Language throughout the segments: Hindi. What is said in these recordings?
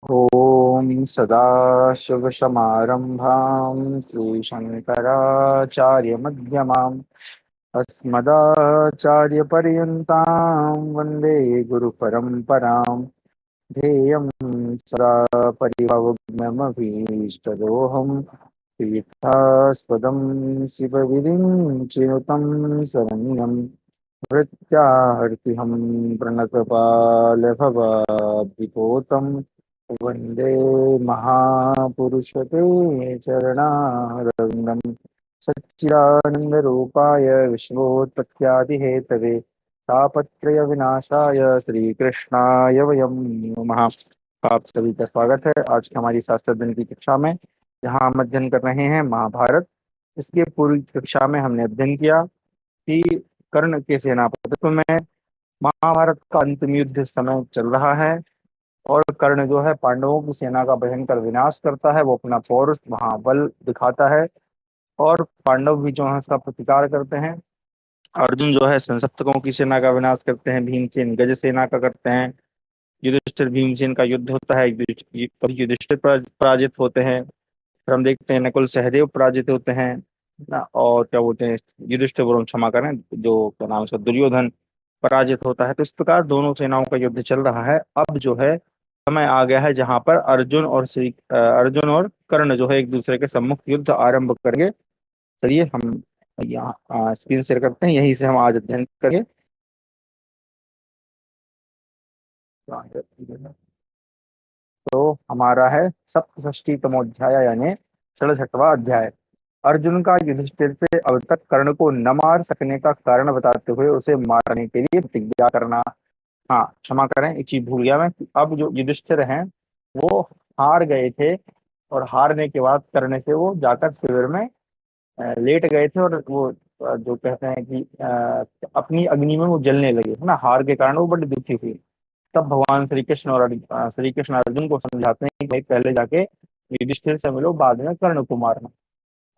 ॐ सदाशिवसमारम्भां श्रीशङ्कराचार्यमध्यमाम् अस्मदाचार्यपर्यन्तां वन्दे गुरुपरम्पराम्। ध्येयं सदा परिभवग्नमभीष्टदोहं तीर्थास्पदं शिवविधिं चिनुतं शरण्यं भृत्यार्तिहं प्रणतपालभवाब्धिपोतं वन्दे महापुरुषते चरणारविन्दम्। सच्चिदानन्दरूपाय विश्वोत्पत्त्यादिहेतवे तापत्रय विनाशाय श्रीकृष्णाय वयं नमः। आप सभी का स्वागत है आज की हमारी शास्त्र अध्ययन की कक्षा में, जहां हम अध्ययन कर रहे हैं महाभारत। इसके पूर्व कक्षा में हमने अध्ययन किया कि कर्ण के सेनापतित्व में महाभारत का अंतिम युद्ध इस समय चल रहा है और कर्ण जो है पांडवों की सेना का भयंकर विनाश करता है। वो अपना पौरुष महाबल दिखाता है और पांडव भी जो है उसका प्रतिकार करते हैं। अर्जुन जो है संसप्तकों की सेना का विनाश करते हैं, भीमसेन गज सेना का करते हैं। युधिष्ठिर भीमसेन का युद्ध होता है, कभी युधिष्ठिर पराजित होते हैं, फिर हम देखते हैं नकुल सहदेव पराजित होते हैं ना, और क्या बोलते हैं युधिष्ठिर वरुण क्षमा करें, जो क्या नाम है उसका, दुर्योधन पराजित होता है। तो इस प्रकार दोनों सेनाओं का युद्ध चल रहा है। अब जो है समय आ गया है जहां पर अर्जुन और कर्ण जो है एक दूसरे के सम्मुख युद्ध आरंभ करेंगे। चलिए हम यहाँ स्क्रीन शेयर करते हैं, यहीं से हम आज अध्ययन करेंगे। तो हमारा है सप्तषष्टितमोध्याय यानी 67वां अध्याय। अर्जुन का युधिष्ठिर से अब तक कर्ण को न मार सकने का कारण बताते हुए उसे मारने के लिए प्रतिज्ञा करना। हाँ क्षमा करें, एक चीज भूल गया मैं कि अब जो युधिष्ठिर हैं वो हार गए थे, और हारने के बाद कर्ण से वो जाकर शिविर में लेट गए थे, और वो जो कहते हैं कि अपनी अग्नि में वो जलने लगे है ना, हार के कारण वो बड़ी दुखी हुई। तब भगवान श्री कृष्ण अर्जुन को समझाते हैं कि भाई पहले जाके युधिष्ठिर से मिलो, बाद में कर्ण को मारना।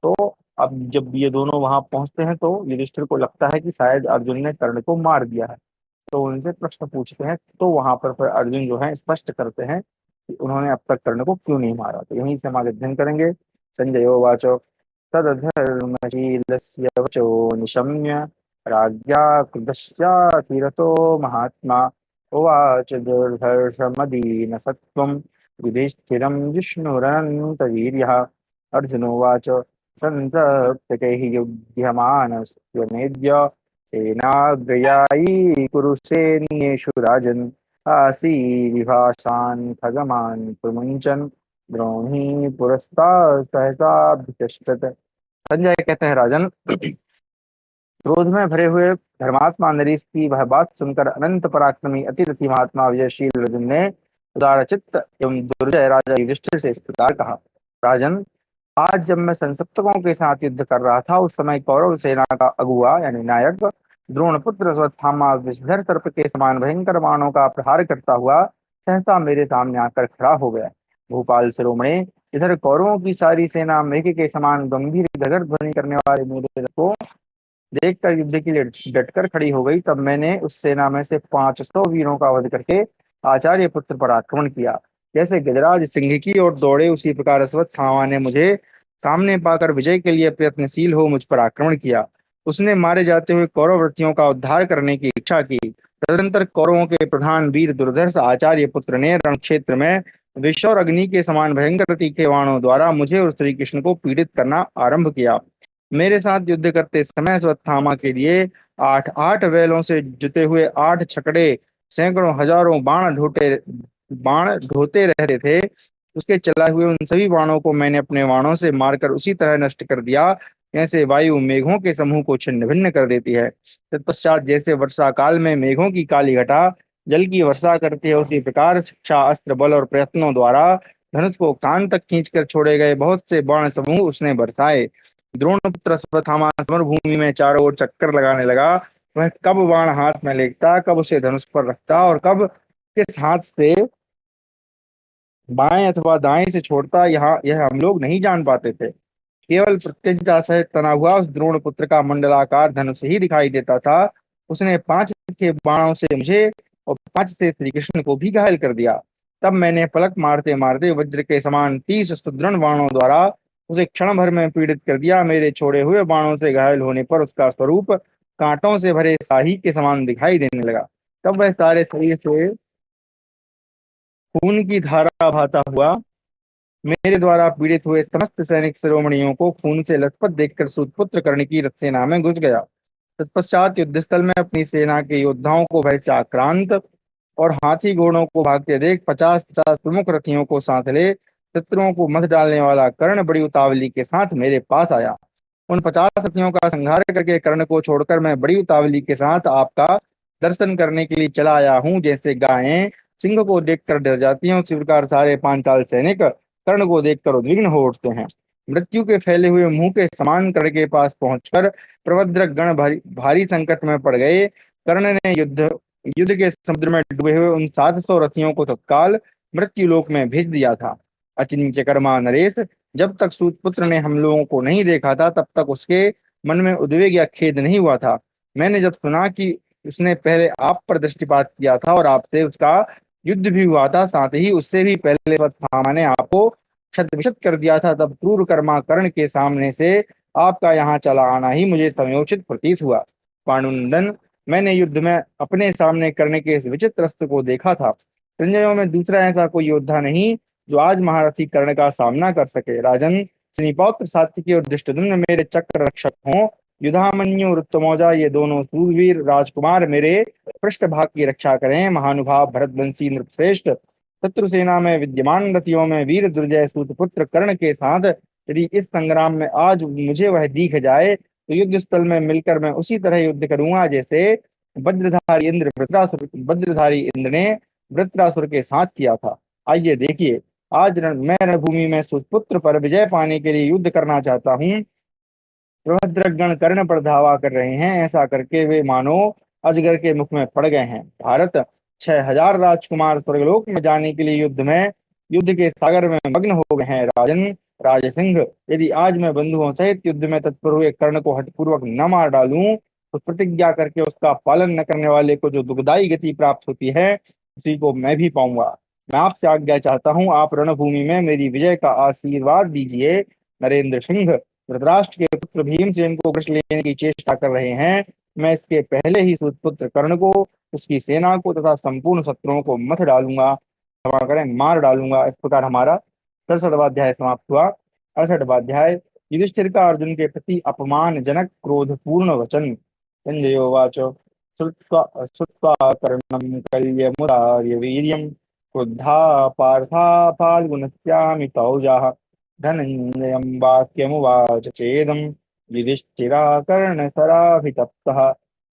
तो अब जब ये दोनों वहां पहुंचते हैं तो युधिष्ठिर को लगता है कि शायद अर्जुन ने कर्ण को मार दिया है। तो उनसे प्रश्न पूछते हैं, तो वहां पर फिर अर्जुन जो है स्पष्ट करते हैं कि उन्होंने अब तक कर्ण को क्यों नहीं मारा। तो यहीं से हम आगे अध्ययन करेंगे। संजय वाचो तदधर्मशीलस्य वचो निशम्य राज्ञा क्रुद्धश्चातिरतो महात्मा उवाच दुर्धर्षमदीनसत्त्वं युधिष्ठिरं जिष्णुरनन्तवीर्यः। अर्जुनोवाच सन्तप्तकैः युध्यमानस्य मेद्य सेनाग्रयायी कुरुसेनियेषु राजन् आसीविभाषान् खगमान् प्रमुञ्चन् द्रोणी पुरस्तात् सहसाभ्यतिष्ठत्। संजय कहते हैं, राजन, क्रोध में भरे हुए धर्मात्मा नरेश की वह बात सुनकर अनंत पराक्रमी अतिरथी महात्मा विजयशील अर्जुन ने उदारचित्त एवं दुर्जय राजा युधिष्ठिर से इस प्रकार कहा। राजन, आज जब मैं संसप्तकों के साथ युद्ध कर रहा था, उस समय कौरव सेना का अगुआ यानी नायक द्रोणपुत्र अश्वत्थामा विषधर सर्प के समान भयंकर बाणों का प्रहार करता हुआ सहसा मेरे सामने आकर खड़ा हो गया। भूपाल शिरोमणि, इधर कौरवों की सारी सेना मेघ के समान गंभीर गदर ध्वनि करने वाले मेरे रथ को देखकर युद्ध के लिए डटकर खड़ी हो गई। तब मैंने उस सेना में से 500 वीरों का वध करके आचार्य पुत्र पर आक्रमण किया। जैसे गजराज सिंह की ओर दौड़े, उसी प्रकार अश्वत्थामा ने मुझे सामने पाकर विजय के लिए प्रयत्नशील हो मुझ पर आक्रमण किया। उसने मारे जाते हुए कौरवृत्तियों का उद्धार करने की इच्छा की। तदनंतर कौरवों के प्रधान वीर दुर्धर्ष आचार्य पुत्र ने रण क्षेत्र में विष और अग्नि के समान भयंकर तीखे बाणों द्वारा मुझे और श्री कृष्ण को पीड़ित करना आरंभ किया। मेरे साथ युद्ध करते समय अश्वत्थामा के लिए आठ आठ बैलों से जुते हुए 8 छकड़े सैकड़ों हजारों बाण ढोते रहते थे। उसके चलाए हुए उन सभी बाणों को मैंने अपने बाणों से मारकर उसी तरह नष्ट कर दिया जैसे वायु मेघों के समूह को छिन्न भिन्न कर देती है। तत्पश्चात जैसे वर्षा काल में मेघों की काली घटा जल की वर्षा करती है, उसी प्रकार शिक्षा अस्त्र बल और प्रयत्नों द्वारा धनुष को कान तक खींचकर छोड़े गए बहुत से बाण समूह उसने बरसाए। द्रोणपुत्र अश्वत्थामा समरभूमि में चारों ओर चक्कर लगाने लगा। वह कब बाण हाथ में लेता, कब उसे धनुष पर रखता और कब किस हाथ से बाएं अथवा दाएं से छोड़ता, यह हम लोग नहीं जान पाते थे। केवल प्रत्यंचा सहित तना हुआ उस द्रोणपुत्र का मंडलाकार धनुष ही दिखाई देता था। उसने 5 के बाणों से मुझे और 5 से श्री कृष्ण को भी घायल कर दिया। तब मैंने पलक मारते मारते वज्र के समान 30 सुदृढ़ बाणों द्वारा उसे क्षण भर में पीड़ित कर दिया। मेरे छोड़े हुए बाणों से घायल होने पर उसका स्वरूप कांटों से भरे शाही के समान दिखाई देने लगा। तब वह सारे शरीर से खून की धारा बहाता हुआ मेरे द्वारा पीड़ित हुए समस्त सैनिक शिरोमणियों को खून से लथपथ देखकर सूतपुत्र कर्ण की रथ सेना में घुस गया। तत्पश्चात युद्धस्थल में अपनी सेना के योद्धाओं को भय से आक्रांत और हाथी घोड़ों को भागते देख 50-50 प्रमुख रथियों को साथ ले शत्रुओं को मत डालने वाला कर्ण बड़ी उतावली के साथ मेरे पास आया। उन 50 रथियों का संहार करके कर्ण को छोड़कर मैं बड़ी उतावली के साथ आपका दर्शन करने के लिए चला आया हूँ। जैसे गायें सिंह को देखकर डर जाती हैं, उसी प्रकार सारे पांचाल सैनिक कर्ण को देखकर उद्विग्न हो उठते हैं। मृत्यु के फैले हुए मुंह के समान कर्ण के पास पहुंचकर प्रबंधक गण भारी संकट में पड़ गए। कर्ण ने युद्ध युद्ध के समुद्र में डूबे हुए उन 700 रथियों को तत्काल मृत्यु लोक में भेज दिया था। अचिंत्य कर्मा नरेश, जब तक सूतपुत्र ने हम लोगों को नहीं देखा था तब तक उसके मन में उद्वेग या खेद नहीं हुआ था। मैंने जब सुना कि उसने पहले आप पर दृष्टिपात किया था और आपसे उसका युद्ध भी हुआ था, साथ ही उससे भी पहले स्वतः ने आपको क्षत विक्षत कर दिया था, तब क्रूर कर्मा कर्ण के सामने से आपका यहाँ चला आना ही मुझे समयोचित प्रतीत हुआ। पांडुनंदन, मैंने युद्ध में अपने सामने करने के इस विचित्र अस्त्र को देखा था। संजयों में दूसरा ऐसा कोई योद्धा नहीं जो आज महारथी कर्ण का सामना कर सके। राजन, शनिपौत्र सात्विकी और धृष्टद्युम्न मेरे चक्र रक्षक हों। युधामन्यु और उत्तमौजा ये दोनों सूरवीर राजकुमार मेरे पृष्ठभाग की रक्षा करें। महानुभाव भरतवंशी नृपश्रेष्ठ, शत्रु सेना में विद्यमान रथियों में वीर दुर्जय सूतपुत्र कर्ण के साथ यदि इस संग्राम में आज मुझे वह दिख जाए तो युद्ध स्थल में मिलकर मैं उसी तरह युद्ध करूंगा जैसे वज्रधारी इंद्र ने वृत्रासुर के साथ किया था। आइए देखिए, आज मैं रणभूमि में सुपुत्र पर विजय पाने के लिए युद्ध करना चाहता हूँ। प्रभद्रगण कर्ण पर धावा कर रहे हैं, ऐसा करके वे मानो अजगर के मुख में पड़ गए हैं। भारत, 6000 राजकुमार स्वर्गलोक में जाने के लिए युद्ध के सागर में मग्न हो गए हैं। राजन राजसिंह, यदि आज मैं बंधुओं सहित युद्ध में तत्पर हुए कर्ण को हठपूर्वक न मार डालूं तो प्रतिज्ञा करके उसका पालन न करने वाले को जो दुखदाई गति प्राप्त होती है उसी को मैं भी पाऊंगा। मैं आपसे आज्ञा चाहता हूँ, आप रणभूमि में मेरी विजय का आशीर्वाद दीजिए। नरेंद्र सिंह, धृतराष्ट्र के पुत्र भीमसेन को कृष्ण लेने की चेष्टा कर रहे हैं। मैं इसके पहले ही सुपुत्र कर्ण को, उसकी सेना को तथा संपूर्ण शत्रुओं को मथ डालूंगा, क्षमा करें मार डालूंगा। इस प्रकार हमारा 67वां अध्याय समाप्त हुआ। 68वां अध्याय, युधिष्ठिर का अर्जुन के प्रति अपमानजनक क्रोधपूर्ण वचन। संजयोवाच, श्रुत्वा श्रुत्वा कर्णं कल्यमुदार्यवीर्यं क्रुद्धा पार्था फाल्गुनस्यामितौजाः धनञ्जयं वाक्यमुवाच चेदं युधिष्ठिराकर्णशराभितप्तः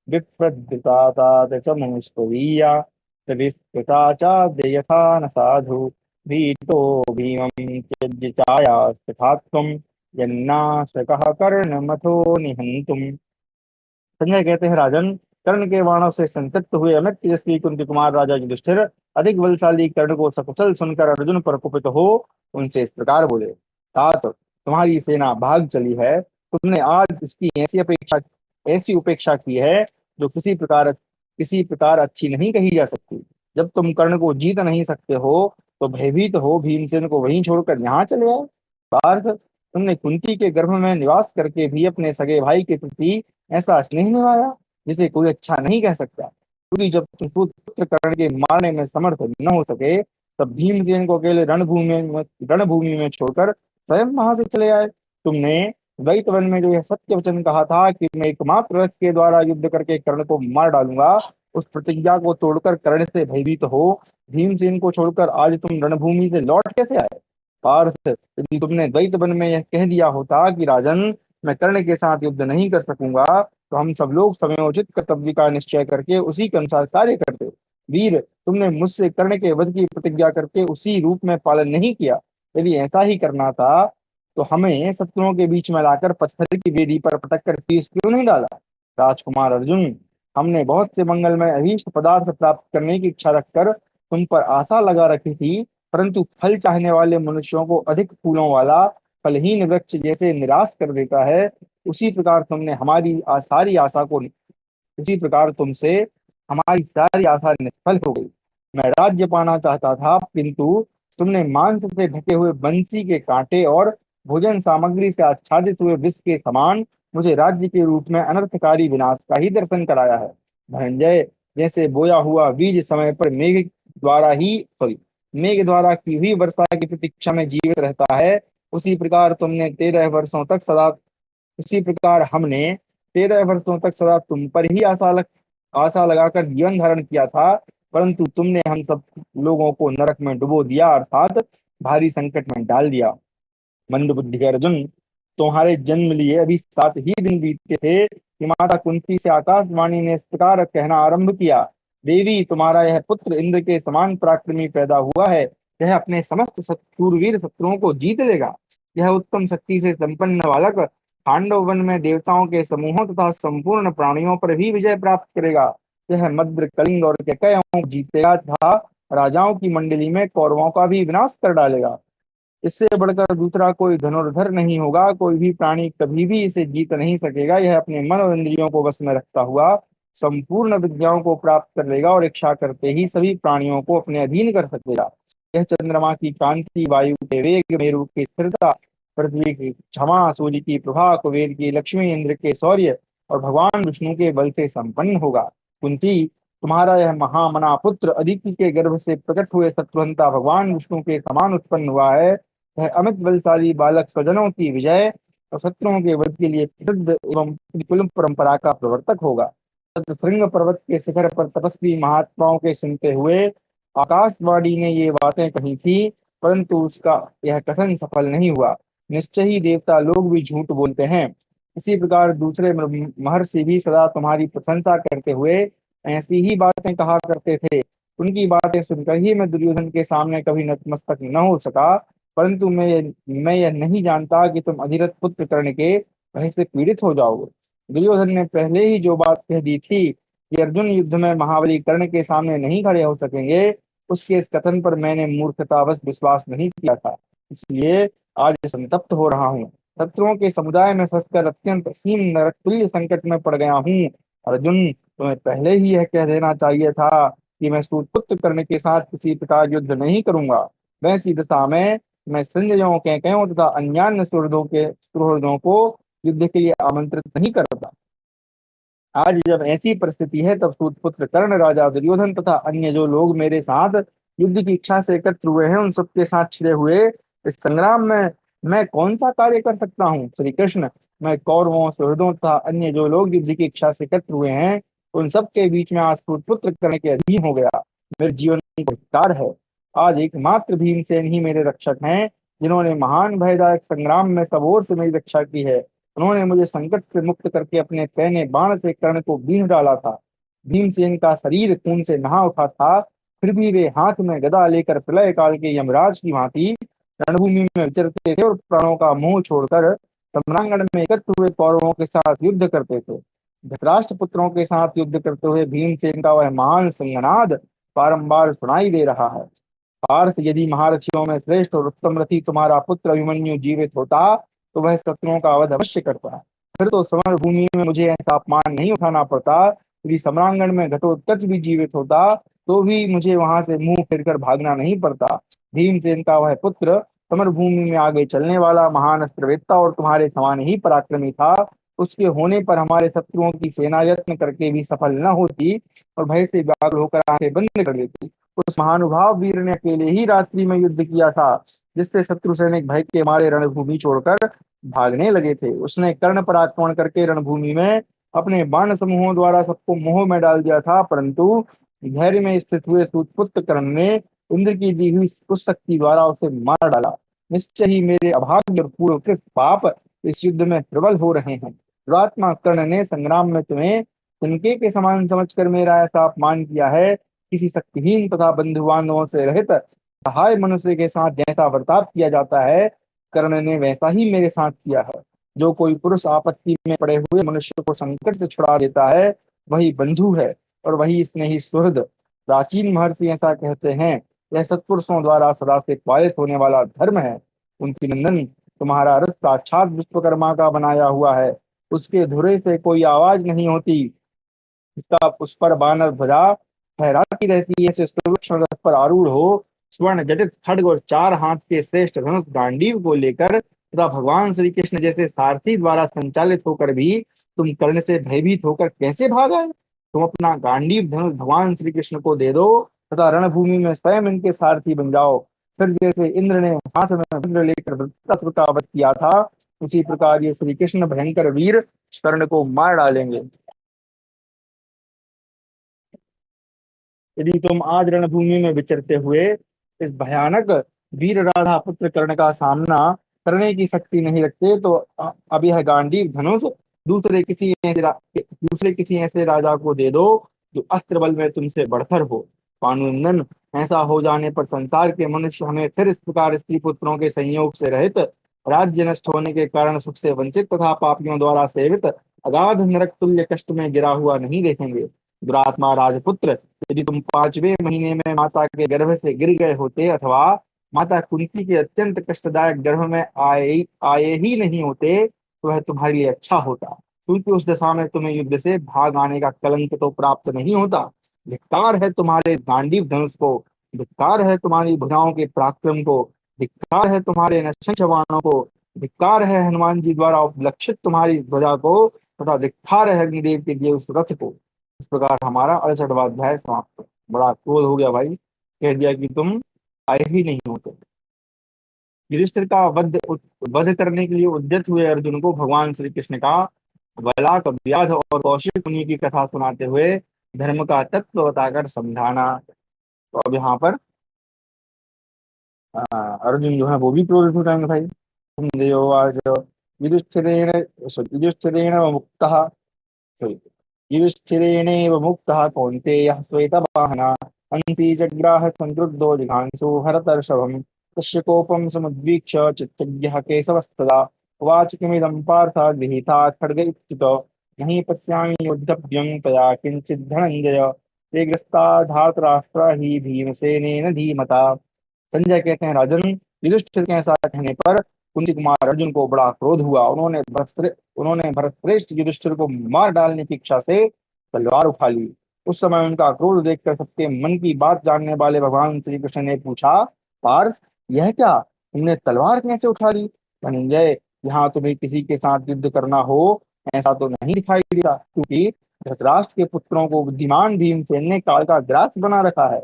विप्रद्रुतातात च मुष्टवीया तविस्कृता चाद्य यथा न साधु भीतो भीमं त्यज्य चायास्तथा त्वं यन्नाशकः कर्णमथो निहन्तुम्। संजय कहते हैं, राजन, कर्ण के बाणों से संतप्त हुए अमित तेजस्वी कुंती कुमार राजा युधिष्ठिर अधिक बलशाली कर्ण को सकुशल सुनकर अर्जुन पर कुपित हो उनसे इस प्रकार बोले। तात, तुम्हारी सेना भाग चली है। तुमने आज इसकी ऐसी उपेक्षा की है जो किसी प्रकार अच्छी नहीं कही जा सकती। जब तुम कर्ण को जीत नहीं सकते हो तो भयभीत हो भीमसेन को वहीं छोड़कर यहाँ चले आए। पार्थ, तुमने कुंती के गर्भ में निवास करके भी अपने सगे भाई के प्रति ऐसा स्नेह निभाया जिसे कोई अच्छा नहीं कह सकता। क्योंकि जब तुम पुत्र कर्ण के मारने में समर्थ न हो सके तब भीमसेन को अकेले रणभूमि में छोड़कर स्वयं वहां से चले आए। तुमने द्वैत वन में जो यह सत्य वचन कहा था कि मैं एकमात्र रथ के द्वारा युद्ध करके कर्ण को मार डालूंगा, उस प्रतिज्ञा को तोड़कर कर्ण से भयभीत हो भीमसेन को छोड़कर आज तुम रणभूमि से लौट कैसे आए। पार्थ, यदि तुमने द्वैत वन में यह कह दिया होता कि राजन, मैं कर्ण के साथ युद्ध नहीं कर सकूंगा, तो हम सब लोग समयोचित कर्तव्य का निश्चय करके उसी के अनुसार कार्य करते। वीर, तुमने मुझसे कर्ण के वध की प्रतिज्ञा करके उसी रूप में पालन नहीं किया। यदि ऐसा ही करना था तो हमें शत्रुओं के बीच में लाकर पत्थर की वेदी पर पटक कर शीश क्यों नहीं डाला। राजकुमार अर्जुन, हमने बहुत से मंगलमय अभीष्ट पदार्थ प्राप्त करने की इच्छा रखकर तुम पर आशा लगा रखी थी, परंतु फल चाहने वाले मनुष्यों को अधिक फूलों वाला फलहीन वृक्ष जैसे निराश कर देता है, उसी प्रकार तुमने सारी आशा को उसी प्रकार तुमसे हमारी सारी आशा निष्फल हो गई। मैं राज्य पाना चाहता था, किंतु तुमने मांस से ढके हुए बंसी के कांटे और भोजन सामग्री से आच्छादित हुए विष के समान मुझे राज्य के रूप में अनर्थकारी विनाश का ही दर्शन कराया है। धनंजय, जैसे बोया हुआ बीज समय पर मेघ द्वारा की हुई वर्षा की प्रतीक्षा में जीवित रहता है, उसी प्रकार तुमने 13 वर्षों तक सदा उसी प्रकार हमने 13 वर्षों तक सदा तुम पर ही आशा लगाकर जीवन धारण किया था, परंतु तुमने हम सब लोगों को नरक में डुबो दिया, अर्थात भारी संकट में डाल दिया। मंदबुद्धि अर्जुन, तुम्हारे जन्म लिए अभी 7 ही दिन बीते थे कि माता कुंती से आकाशवाणी ने इस प्रकार कहना आरंभ किया। देवी, तुम्हारा यह पुत्र इंद्र के समान पराक्रमी पैदा हुआ है। यह अपने समस्त शूरवीर शत्रुओं को जीत लेगा। यह उत्तम शक्ति से संपन्न बालक पांडव वन में देवताओं के समूहों तथा संपूर्ण प्राणियों पर भी विजय प्राप्त करेगा। यह मद्र, कलिंग और केकयों को जीतेगा तथा राजाओं की मंडली में कौरवों का भी विनाश कर डालेगा। इससे बढ़कर दूसरा कोई धनुर्धर नहीं होगा, कोई भी प्राणी कभी भी इसे जीत नहीं सकेगा। यह अपने मन और इंद्रियों को वश में रखता हुआ संपूर्ण विद्याओं को प्राप्त कर लेगा और इच्छा करते ही सभी प्राणियों को अपने अधीन कर सकेगा। यह चंद्रमा की कांति, वायु के वेग, मेरु की स्थिरता, पृथ्वी की क्षमा, सूर्य की प्रभा, कुबेर की लक्ष्मी, इंद्र के शौर्य और भगवान विष्णु के बल से संपन्न होगा। कुंती, तुम्हारा यह महामना पुत्र अदिति के गर्भ से प्रकट हुए शत्रुहंता भगवान विष्णु के समान उत्पन्न हुआ है। वह अमित बलशाली बालक स्वजनों की विजय और शत्रुओं के वध के लिए प्रसिद्ध एवं कुल परंपरा का प्रवर्तक होगा। श्रृंग पर्वत के शिखर पर तपस्वी महात्माओं के सुनते हुए आकाशवाणी ने ये बातें कही थी, परंतु उसका यह कथन सफल नहीं हुआ। निश्चय ही देवता लोग भी झूठ बोलते हैं। इसी प्रकार दूसरे महर्षि भी सदा तुम्हारी प्रशंसा करते हुए ऐसी ही बातें कहा करते थे। उनकी बातें सुनकर ही मैं दुर्योधन के सामने कभी नतमस्तक न हो सका, परंतु मैं यह नहीं जानता कि तुम अधिरथ पुत्र कर्ण के भय से पीड़ित हो जाओगे। दुर्योधन ने पहले ही जो बात कह दी थी कि अर्जुन युद्ध में महाबली कर्ण के सामने नहीं खड़े हो सकेंगे, उसके इस कथन पर मैंने मूर्खतावश विश्वास नहीं किया था, इसलिए आज संतप्त हो रहा हूँ। शत्रुओं के समुदाय में फंसकर अत्यंत असीम नरक तुल्य संकट में पड़ गया हूँ। अर्जुन, तुम्हें पहले ही यह कह देना चाहिए था कि मैं सूतपुत्र कर्ण के साथ किसी प्रकार युद्ध नहीं करूंगा। वैसी दशा में मैं संजयों, केकयों तथा अन्यान्य सुहृदों को युद्ध के लिए आमंत्रित नहीं करता। आज जब ऐसी परिस्थिति है, तब सूतपुत्र कर्ण, राजा दुर्योधन तथा अन्य जो लोग मेरे साथ युद्ध की इच्छा से एकत्र हुए हैं, उन सबके साथ छिड़े हुए इस संग्राम में मैं कौन सा कार्य कर सकता हूँ। श्री कृष्ण, मैं कौरवों, सुहृदों तथा अन्य जो लोग युद्ध की इच्छा से एकत्र हुए हैं, उन सबके बीच में आज सूतपुत्र कर्ण के अधीन हो गया। मेरे जीवन में बहिष्कार है। आज एकमात्र भीमसेन ही मेरे रक्षक हैं, जिन्होंने महान भयदायक संग्राम में सब ओर से मेरी रक्षा की है। उन्होंने मुझे संकट से मुक्त करके अपने पैने बाण से कर्ण को बींध डाला था। भीमसेन का शरीर खून से नहा उठा था, फिर भी वे हाथ में गदा लेकर प्रलय काल के यमराज की भांति रणभूमि में विचरते थे और प्राणों का मोह छोड़कर सम्रांगण में एकत्र हुए कौरवों के साथ युद्ध करते थे। धृतराष्ट्र पुत्रों के साथ युद्ध करते हुए भीमसेन का वह महान सिंहनाद बारंबार सुनाई दे रहा है। पार्थ, यदि महारथियों में श्रेष्ठ और उत्तम रथी तुम्हारा पुत्र अभिमन्यु जीवित होता, तो वह शत्रुओं का वध अवश्य करता। फिर तो समर भूमि में मुझे ऐसा अपमान नहीं उठाना पड़ता। यदि सम्रांगण में घटोत्कच भी जीवित होता, तो भी मुझे वहां से मुंह फेरकर भागना नहीं पड़ता। भीमसेन का वह पुत्र समर भूमि में आगे चलने वाला महान अस्त्रवेत्ता और तुम्हारे समान ही पराक्रमी था। उसके होने पर हमारे शत्रुओं की सेना यत्न करके भी सफल न होती और भय से व्याकुल होकर आंखें बंद कर लेती। उस महानुभाव वीर ने अकेले ही रात्रि में युद्ध किया था, जिससे शत्रु सैनिक भय के मारे रणभूमि छोड़कर भागने लगे थे। उसने कर्ण पर आक्रमण करके रणभूमि में अपने बाण समूहों द्वारा सबको मोह में डाल दिया था, परंतु धैर्य में स्थित हुए सूतपुत्र कर्ण ने इंद्र की दी हुई उस शक्ति द्वारा उसे मार डाला। निश्चय ही मेरे अभाग्य और पूर्वकृत पाप इस युद्ध में प्रबल हो रहे हैं। दुरात्मा कर्ण ने संग्राम में तुम्हें तिनके के समान समझकर मेरा ऐसा अपमान किया है। किसी शक्तिहीन तथा बंधु बांधवों से रहित सहाय मनुष्य के साथ जैसा बर्ताव किया जाता है, कर्ण ने वैसा ही मेरे साथ किया है। जो कोई पुरुष आपत्ति में पड़े हुए मनुष्य को संकट से छुड़ा देता है, वही बंधु है और वही स्नेही सुहृद। प्राचीन महर्षि ऐसा कहते हैं। यह सत्पुरुषों द्वारा सदा से पालित होने वाला धर्म है। उनकी नंदन, तुम्हारा रथ साक्षात विश्वकर्मा का बनाया हुआ है। उसके धुरे से कोई आवाज नहीं होती। उसका उस पर बानर ध्वजा फहराती रहती है, ऐसे सुलक्षण रथ पर आरूढ़ हो, स्वर्ण जटित खड्ग और 4 हाथ के श्रेष्ठ धनुष गांडीव को लेकर तथा भगवान श्री कृष्ण जैसे सारथी द्वारा संचालित होकर भी तुम कर्ण से भयभीत होकर कैसे भाग आए? तुम अपना गांडीव धनुष भगवान श्री कृष्ण को दे दो तथा रणभूमि में स्वयं इनके सारथी बन जाओ। फिर जैसे इंद्र ने हाथ में वज्र लेकर वृत्रासुर का वध किया था, उसी प्रकार ये श्री कृष्ण भयंकर वीर कर्ण को मार डालेंगे। यदि तुम आज रणभूमि में विचरते हुए इस भयानक वीर राधा पुत्र कर्ण का सामना करने की शक्ति नहीं रखते, तो अब यह गांडीव धनुष दूसरे किसी ऐसे राजा को दे दो जो अस्त्र बल में तुमसे बढ़कर हो। पांडुनंदन, ऐसा हो जाने पर संसार के मनुष्य हमें फिर इस प्रकार स्त्री पुत्रों के संयोग से रहित, राज्य नष्ट होने के कारण सुख से वंचित तथा पापियों द्वारा सेवित अगाध नरक तुल्य कष्ट में गिरा हुआ नहीं देखेंगे। दुरात्मा राजपुत्र, यदि तुम 5वें महीने में माता के गर्भ से गिर गए होते अथवा माता कुंती के अत्यंत कष्टदायक गर्भ में आए ही नहीं होते, तो वह तुम्हारे लिए अच्छा होता, क्योंकि उस दशा में तुम्हें युद्ध से भाग आने का कलंक तो प्राप्त नहीं होता। धिक्कार है तुम्हारे गांडीव धनुष को, धिक्कार है तुम्हारी भुजाओं के पराक्रम को, धिक्कार है तुम्हारे नक्षत्र जवानों को, धिक्कार है हनुमान जी द्वारा उपलक्षित तुम्हारी ध्वजा को, तथा धिक्कार है अग्निदेव के दिए उस रथ को। इस प्रकार हमारा 68वां अध्याय समाप्त। बड़ा क्रोध हो गया भाई, कह दिया कि तुम आए ही नहीं होते। युधिष्ठिर का वध करने के लिए उद्यत हुए अर्जुन को भगवान श्री कृष्ण का बलाक व्याध और कौशिक मुनि की कथा सुनाते हुए धर्म का तत्व बताकर समझाना। तो अब यहाँ पर अर्जुन जो है वो भी क्रोधित हो जाएंगे भाई। संजयोवाच युधिष्ठिरेण युधिष्ठिरेण मुक्तः युधिष्ठिरेणेव मुक्तः कौन्तेयः श्वेतवाहनः अन्ती जग्राह संक्रुद्धो जिघांसो हरतर्षभम् तस्य कोपं समुद्वीक्ष्य चित्तज्ञः केशवस्तदा उवाच किमिदं पार्थ गृहीता खड्ग इत्युतो नहि पश्यामि योद्धव्यं तया किंचित् धनंजय ते ग्रस्ता धातराष्ट्र ही भीमसेनेन धीमता। संजय कहते हैं, राजन, युधिष्ठिर के ऐसा कहने पर कुंती कुमार अर्जुन को बड़ा क्रोध हुआ। उन्होंने भरतश्रेष्ठ युधिष्ठिर को मार डालने की इच्छा से तलवार उठा ली। उस समय उनका क्रोध देखकर सबके मन की बात जानने वाले भगवान श्री कृष्ण ने पूछा, पार्थ, यह क्या, तुमने तलवार कैसे उठा ली? धनंजय, यहाँ तुम्हें किसी के साथ युद्ध करना हो ऐसा तो नहीं दिखाई देता, क्योंकि धृतराष्ट्र के पुत्रों को बुद्धिमान भीमसेन ने काल का ग्रास बना रखा है।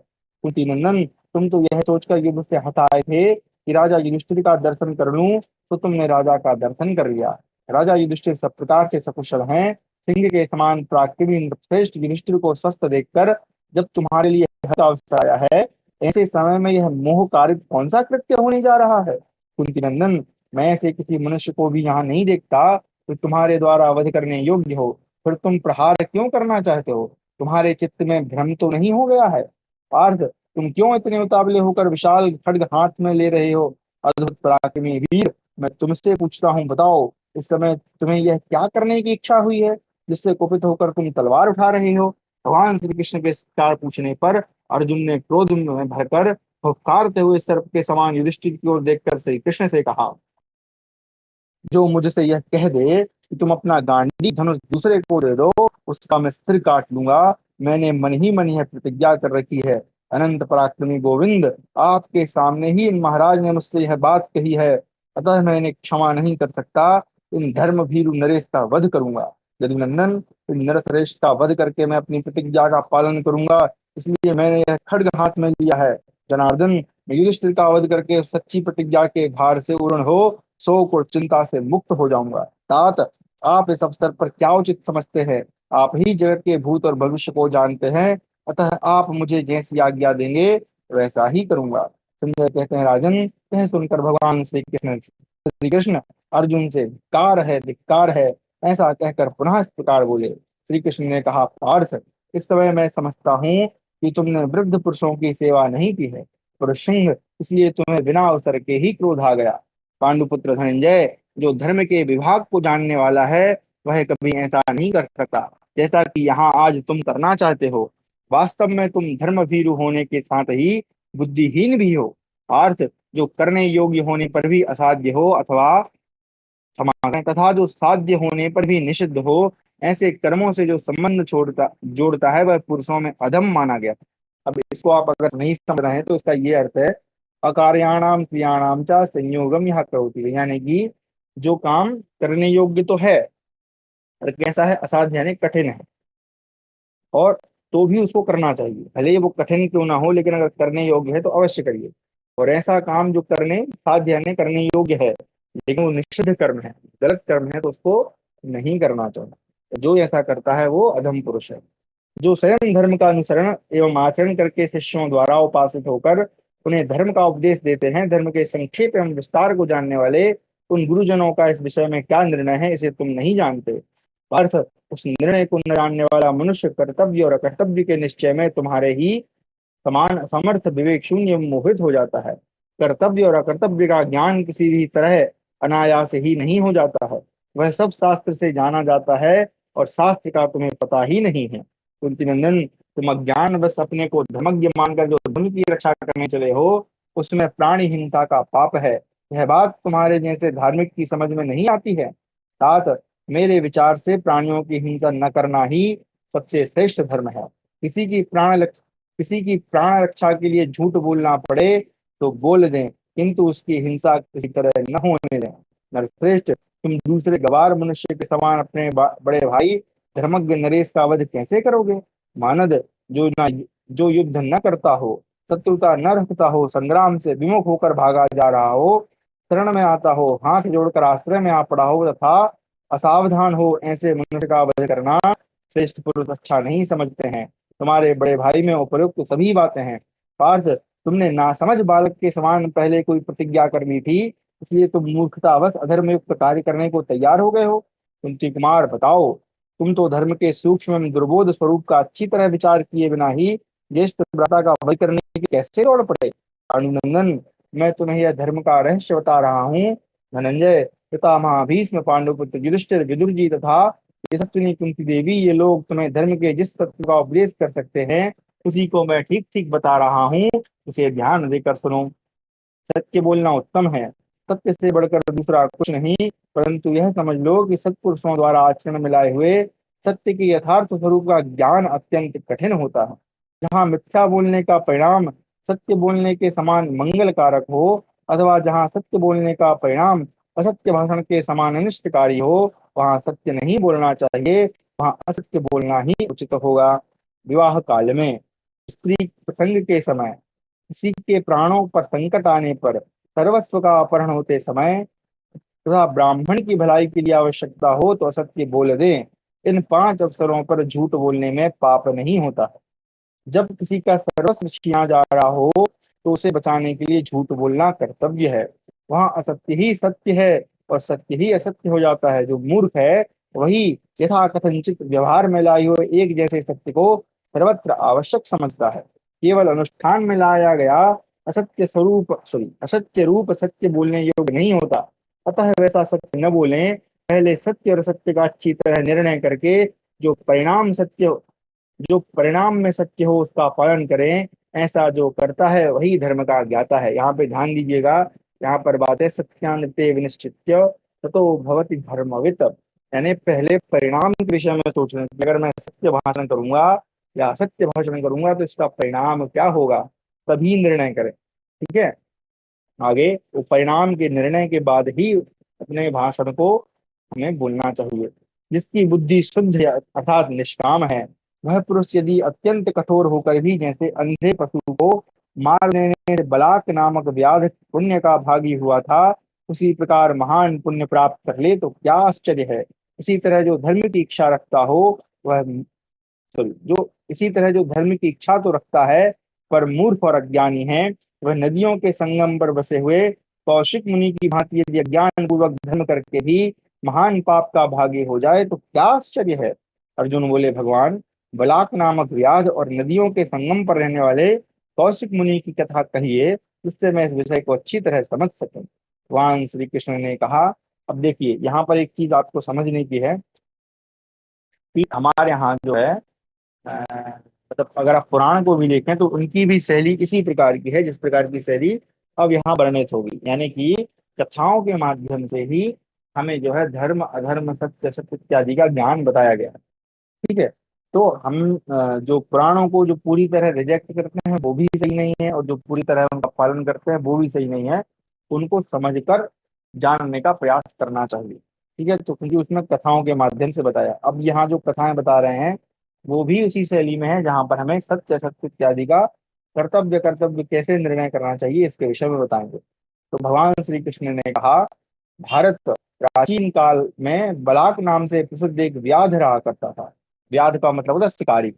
कुंती नंदन, तुम तो यह सोचकर युद्ध से हट आए थे कि राजा युधिष्ठिर का दर्शन कर लूं, तो तुमने राजा का दर्शन कर लिया। राजा युधिष्ठिर सब प्रकार से सकुशल हैं। सिंह के समान पराक्रमी श्रेष्ठ युधिष्ठिर को स्वस्थ देखकर जब तुम्हारे लिए हर्ष का अवसर आया है, ऐसे समय में यह मोह कारित कौन सा कृत्य होने जा रहा है? कुंती नंदन, मैं ऐसे किसी मनुष्य को भी यहाँ नहीं देखता तो तुम्हारे द्वारा वध करने योग्य हो। फिर तुम प्रहार क्यों करना चाहते हो? तुम्हारे चित्त में भ्रम तो नहीं हो गया है? पार्थ, तुम क्यों इतने उतावले होकर विशाल खड्ग हाथ में ले रहे हो? अद्भुत पराक्रमी वीर, मैं तुमसे पूछता हूँ, बताओ, इस समय तुम्हें यह क्या करने की इच्छा हुई है जिससे कुपित होकर तुम तलवार उठा रहे हो? भगवान श्री कृष्ण के इस प्रकार पूछने पर अर्जुन ने क्रोध में भरकर फुफकारते हुए सर्प के समान युधिष्ठिर की ओर देखकर श्री कृष्ण से कहा, जो मुझसे यह कह दे कि तुम अपना गांडी धनुष दूसरे को दे दो, उसका मैं सिर काट लूंगा। मैंने मन ही मन यह प्रतिज्ञा कर रखी है। अनंत पराक्रमी गोविंद, आपके सामने ही इन महाराज ने मुझसे यह बात कही है, अतः मैं इन्हें क्षमा नहीं कर सकता। इन धर्म भीरु नरेश का वध करूंगा। यदुनंदन, इन नरश्रेष्ठ का वध करके मैं अपनी प्रतिज्ञा का पालन करूंगा, इसलिए मैंने यह खड्ग हाथ में लिया है। जनार्दन, मैं युधिष्ठिर का वध करके उस सच्ची प्रतिज्ञा के भार से पूर्ण हो शोक और चिंता से मुक्त हो जाऊंगा। तात, आप इस अवसर पर क्या उचित समझते हैं? आप ही जगत के भूत और भविष्य को जानते हैं, अतः आप मुझे जैसी आज्ञा देंगे वैसा ही करूंगा। संजय कहते हैं, राजन, यह सुनकर भगवान श्री कृष्ण अर्जुन से धिक्कार है ऐसा कहकर पुनः इस प्रकार बोले। श्री कृष्ण ने कहा, पार्थ, इस समय मैं समझता हूँ कि तुमने वृद्ध पुरुषों की सेवा नहीं की है, पुरुषंग, इसलिए तुम्हें बिना अवसर के ही क्रोध आ गया। पांडुपुत्र धनंजय, जो धर्म के विभाग को जानने वाला है वह कभी ऐसा नहीं कर सकता जैसा कि यहाँ आज तुम करना चाहते हो। वास्तव में तुम धर्म भीरु होने के साथ ही बुद्धिहीन भी हो। अर्थ, जो करने योग्य होने पर भी असाध्य हो अथवा क्षमा करें, तथा जो साध्य होने पर भी निषिद्ध हो, ऐसे कर्मों से जो संबंध छोड़ता जोड़ता है वह पुरुषों में अधम माना गया। अब इसको आप अगर नहीं समझ रहे हैं तो इसका ये अर्थ है, अकार्याणाम क्रियाणाम चा संयोगम यहाँ करोति, यानी कि जो काम करने योग्य तो है और कैसा है, असाध्य यानी कठिन है, और तो भी उसको करना चाहिए, भले ही वो कठिन क्यों ना हो, लेकिन अगर करने योग्य है तो अवश्य करिए। और ऐसा काम जो करने साध्य यानी करने योग्य है लेकिन वो निषिद्ध कर्म है, गलत कर्म है, तो उसको नहीं करना चाहिए। जो ऐसा करता है वो अधम पुरुष है। जो स्वयं धर्म का अनुसरण एवं आचरण करके शिष्यों द्वारा उपासित होकर उन्हें धर्म का उपदेश देते हैं, धर्म के संक्षेप एवं विस्तार को जानने वाले उन गुरुजनों का इस विषय में क्या निर्णय है, इसे तुम नहीं जानते। अर्थ, उस निर्णय को न जानने वाला मनुष्य कर्तव्य और अकर्तव्य के निश्चय में तुम्हारे ही समान समर्थ विवेक शून्य मोहित हो जाता है। कर्तव्य और अकर्तव्य का ज्ञान किसी भी तरह अनायास ही नहीं हो जाता है, वह सब शास्त्र से जाना जाता है, और शास्त्र का तुम्हें पता ही नहीं है। कुंती नंदन, तुम अज्ञान बस अपने को धर्मज्ञ मानकर जो धर्म की रक्षा करने चले हो, उसमें प्राणी हिंसा का पाप है। यह बात तुम्हारे जैसे धार्मिक की समझ में नहीं आती है। तात, मेरे विचार से प्राणियों की हिंसा न करना ही सबसे श्रेष्ठ धर्म है। किसी की प्राण रक्षा के लिए झूठ बोलना पड़े तो बोल दें, किंतु उसकी हिंसा किसी तरह न होने दें। नरश्रेष्ठ, तुम दूसरे गवार मनुष्य के समान अपने बड़े भाई धर्मज्ञ नरेश का वध कैसे करोगे। मानद, जो युद्ध न करता हो, शत्रुता न रखता हो, संग्राम से विमुख होकर भागा जा रहा हो, शरण में आता हो, हाथ जोड़कर आश्रय में आ पड़ा हो तथा असावधान हो, ऐसे मनुष्य का वध करना श्रेष्ठ पुरुष अच्छा नहीं समझते हैं। तुम्हारे बड़े भाई में उपयुक्त तो सभी बातें हैं। पार्थ, तुमने नासमझ बालक के समान पहले कोई प्रतिज्ञा कर ली थी, इसलिए तुम मूर्खतावश अधर्मयुक्त कार्य करने को तैयार हो गए हो। कुंती कुमार, बताओ, तुम तो धर्म के सूक्ष्म एवं दुर्बोध स्वरूप का अच्छी तरह विचार किए बिना ही ज्येष्ठ भ्राता का वध करने के कैसे दौड़ पड़े। अनुनंदन, मैं तुम्हें यह धर्म का रहस्य बता रहा हूँ। धनंजय, पितामह भीष्म, पांडुपुत्र युधिष्ठिर, विदुर जी तथा यशस्विनी कुंती देवी, ये लोग तुम्हें धर्म के जिस तत्व का उपदेश कर सकते हैं उसी को मैं ठीक ठीक बता रहा हूँ, उसे ध्यान देकर सुनो। सत्य बोलना उत्तम है, सत्य से बढ़कर दूसरा कुछ नहीं, परंतु यह समझ लो कि सत्पुरुषों द्वारा आचरण में लाए हुए सत्य के यथार्थ स्वरूप का ज्ञान अत्यंत कठिन होता है। जहाँ मिथ्या बोलने का परिणाम सत्य बोलने के समान मंगल कारक हो, अथवा जहाँ सत्य बोलने का परिणाम असत्य भाषण के समान अनिष्टकारी हो, वहां सत्य नहीं बोलना चाहिए, वहां असत्य बोलना ही उचित होगा। विवाह काल में, स्त्री प्रसंग के समय, किसी के प्राणों पर संकट आने पर, सर्वस्व का अपहरण होते समय तथा ब्राह्मण की भलाई के लिए आवश्यकता हो तो असत्य बोल दें। इन पांच अवसरों पर झूठ बोलने में पाप नहीं होता है। जब किसी का सर्वस्व छीना जा रहा हो तो उसे बचाने के लिए झूठ बोलना कर्तव्य है। वहां असत्य ही सत्य है और सत्य ही असत्य हो जाता है। जो मूर्ख है वही यथा कथनचित व्यवहार में लाई हुए एक जैसे सत्य को सर्वत्र आवश्यक समझता है। केवल अनुष्ठान में लाया गया असत्य रूप सत्य बोलने योग्य नहीं होता। अतः वैसा सत्य न बोलें, पहले सत्य और सत्य का अच्छी तरह निर्णय करके जो परिणाम सत्य जो परिणाम में सत्य हो उसका पालन करें। ऐसा जो करता है वही धर्म का ज्ञाता है। यहाँ पे ध्यान दीजिएगा, यहाँ पर बात है सत्यान्ते विनिश्चित्य ततो भवति धर्मवित्, यानी पहले परिणाम के विषय में सोचना कि अगर मैं सत्य भाषण करूंगा या असत्य भाषण करूंगा तो इसका परिणाम क्या होगा, तभी निर्णय करें। ठीक है, आगे वो परिणाम के निर्णय के बाद ही अपने भाषण को हमें बोलना चाहिए। जिसकी बुद्धि शुद्ध अर्थात निष्काम है, वह पुरुष यदि अत्यंत कठोर होकर भी जैसे अंधे पशु को मार देने से बलाक नामक व्याध पुण्य का भागी हुआ था, उसी प्रकार महान पुण्य प्राप्त कर ले तो क्या आश्चर्य है। इसी तरह जो धर्म की इच्छा रखता हो वह जो इसी तरह जो धर्म की इच्छा तो रखता है पर मूर्ख और अज्ञानी है, वह नदियों के संगम पर बसे हुए कौशिक मुनि की भांति यदि अज्ञान पूर्वक धर्म करके भी महान पाप का भागी हो जाए तो क्या आश्चर्य है। अर्जुन बोले, भगवान, बलाक नामक व्याध और नदियों के संगम पर रहने वाले कौशिक मुनि की कथा कहिए, जिससे मैं इस विषय को अच्छी तरह समझ सकूं। भगवान श्री कृष्ण ने कहा, अब देखिए यहाँ पर एक चीज आपको समझने की है कि हमारे यहाँ जो है मतलब अगर आप पुराण को भी देखें तो उनकी भी शैली इसी प्रकार की है जिस प्रकार की शैली अब यहाँ वर्णित होगी, यानी कि कथाओं के माध्यम से ही हमें जो है धर्म अधर्म सत्य सत्य इत्यादि का ज्ञान बताया गया। ठीक है, तो हम जो पुराणों को जो पूरी तरह रिजेक्ट करते हैं वो भी सही नहीं है, और जो पूरी तरह उनका पालन करते हैं वो भी सही नहीं है। उनको समझकर जानने का प्रयास करना चाहिए। ठीक है, तो क्योंकि उसमें कथाओं के माध्यम से बताया, अब यहाँ जो कथाएं बता रहे हैं वो भी उसी शैली में है, जहां पर हमें सत्य असत्य इत्यादि का कर्तव्य कर्तव्य कैसे निर्णय करना चाहिए इसके विषय में बताएंगे। तो भगवान श्री कृष्ण ने कहा, भारत प्राचीन काल में बलाक नाम से प्रसिद्ध एक व्याध रहा करता था। व्याध का मतलब होता है शिकारी,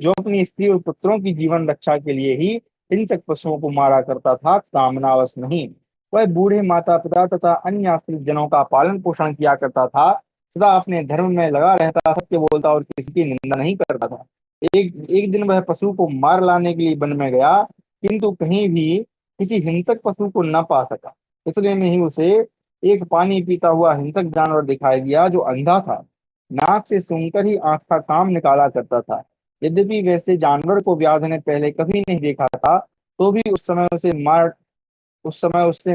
जो अपनी स्त्री और पुत्रों की जीवन रक्षा के लिए ही हिंसक पशुओं को मारा करता था, कामनावश नहीं। वह बूढ़े माता पिता तथा अन्य आश्रित जनों का पालन पोषण किया करता था, सदा अपने धर्म में लगा रहता, सत्य बोलता और किसी की निंदा नहीं करता था। एक एक दिन वह पशु को मार लाने के लिए वन में गया, किंतु कहीं भी किसी हिंसक पशु को न पा सका। इतने में ही उसे एक पानी पीता हुआ हिंसक जानवर दिखाई दिया, जो अंधा था, नाक से सूंघकर ही आंख का काम निकाला करता था। यद्यपि वैसे जानवर को व्याध ने पहले कभी नहीं देखा था, तो भी उस समय उसने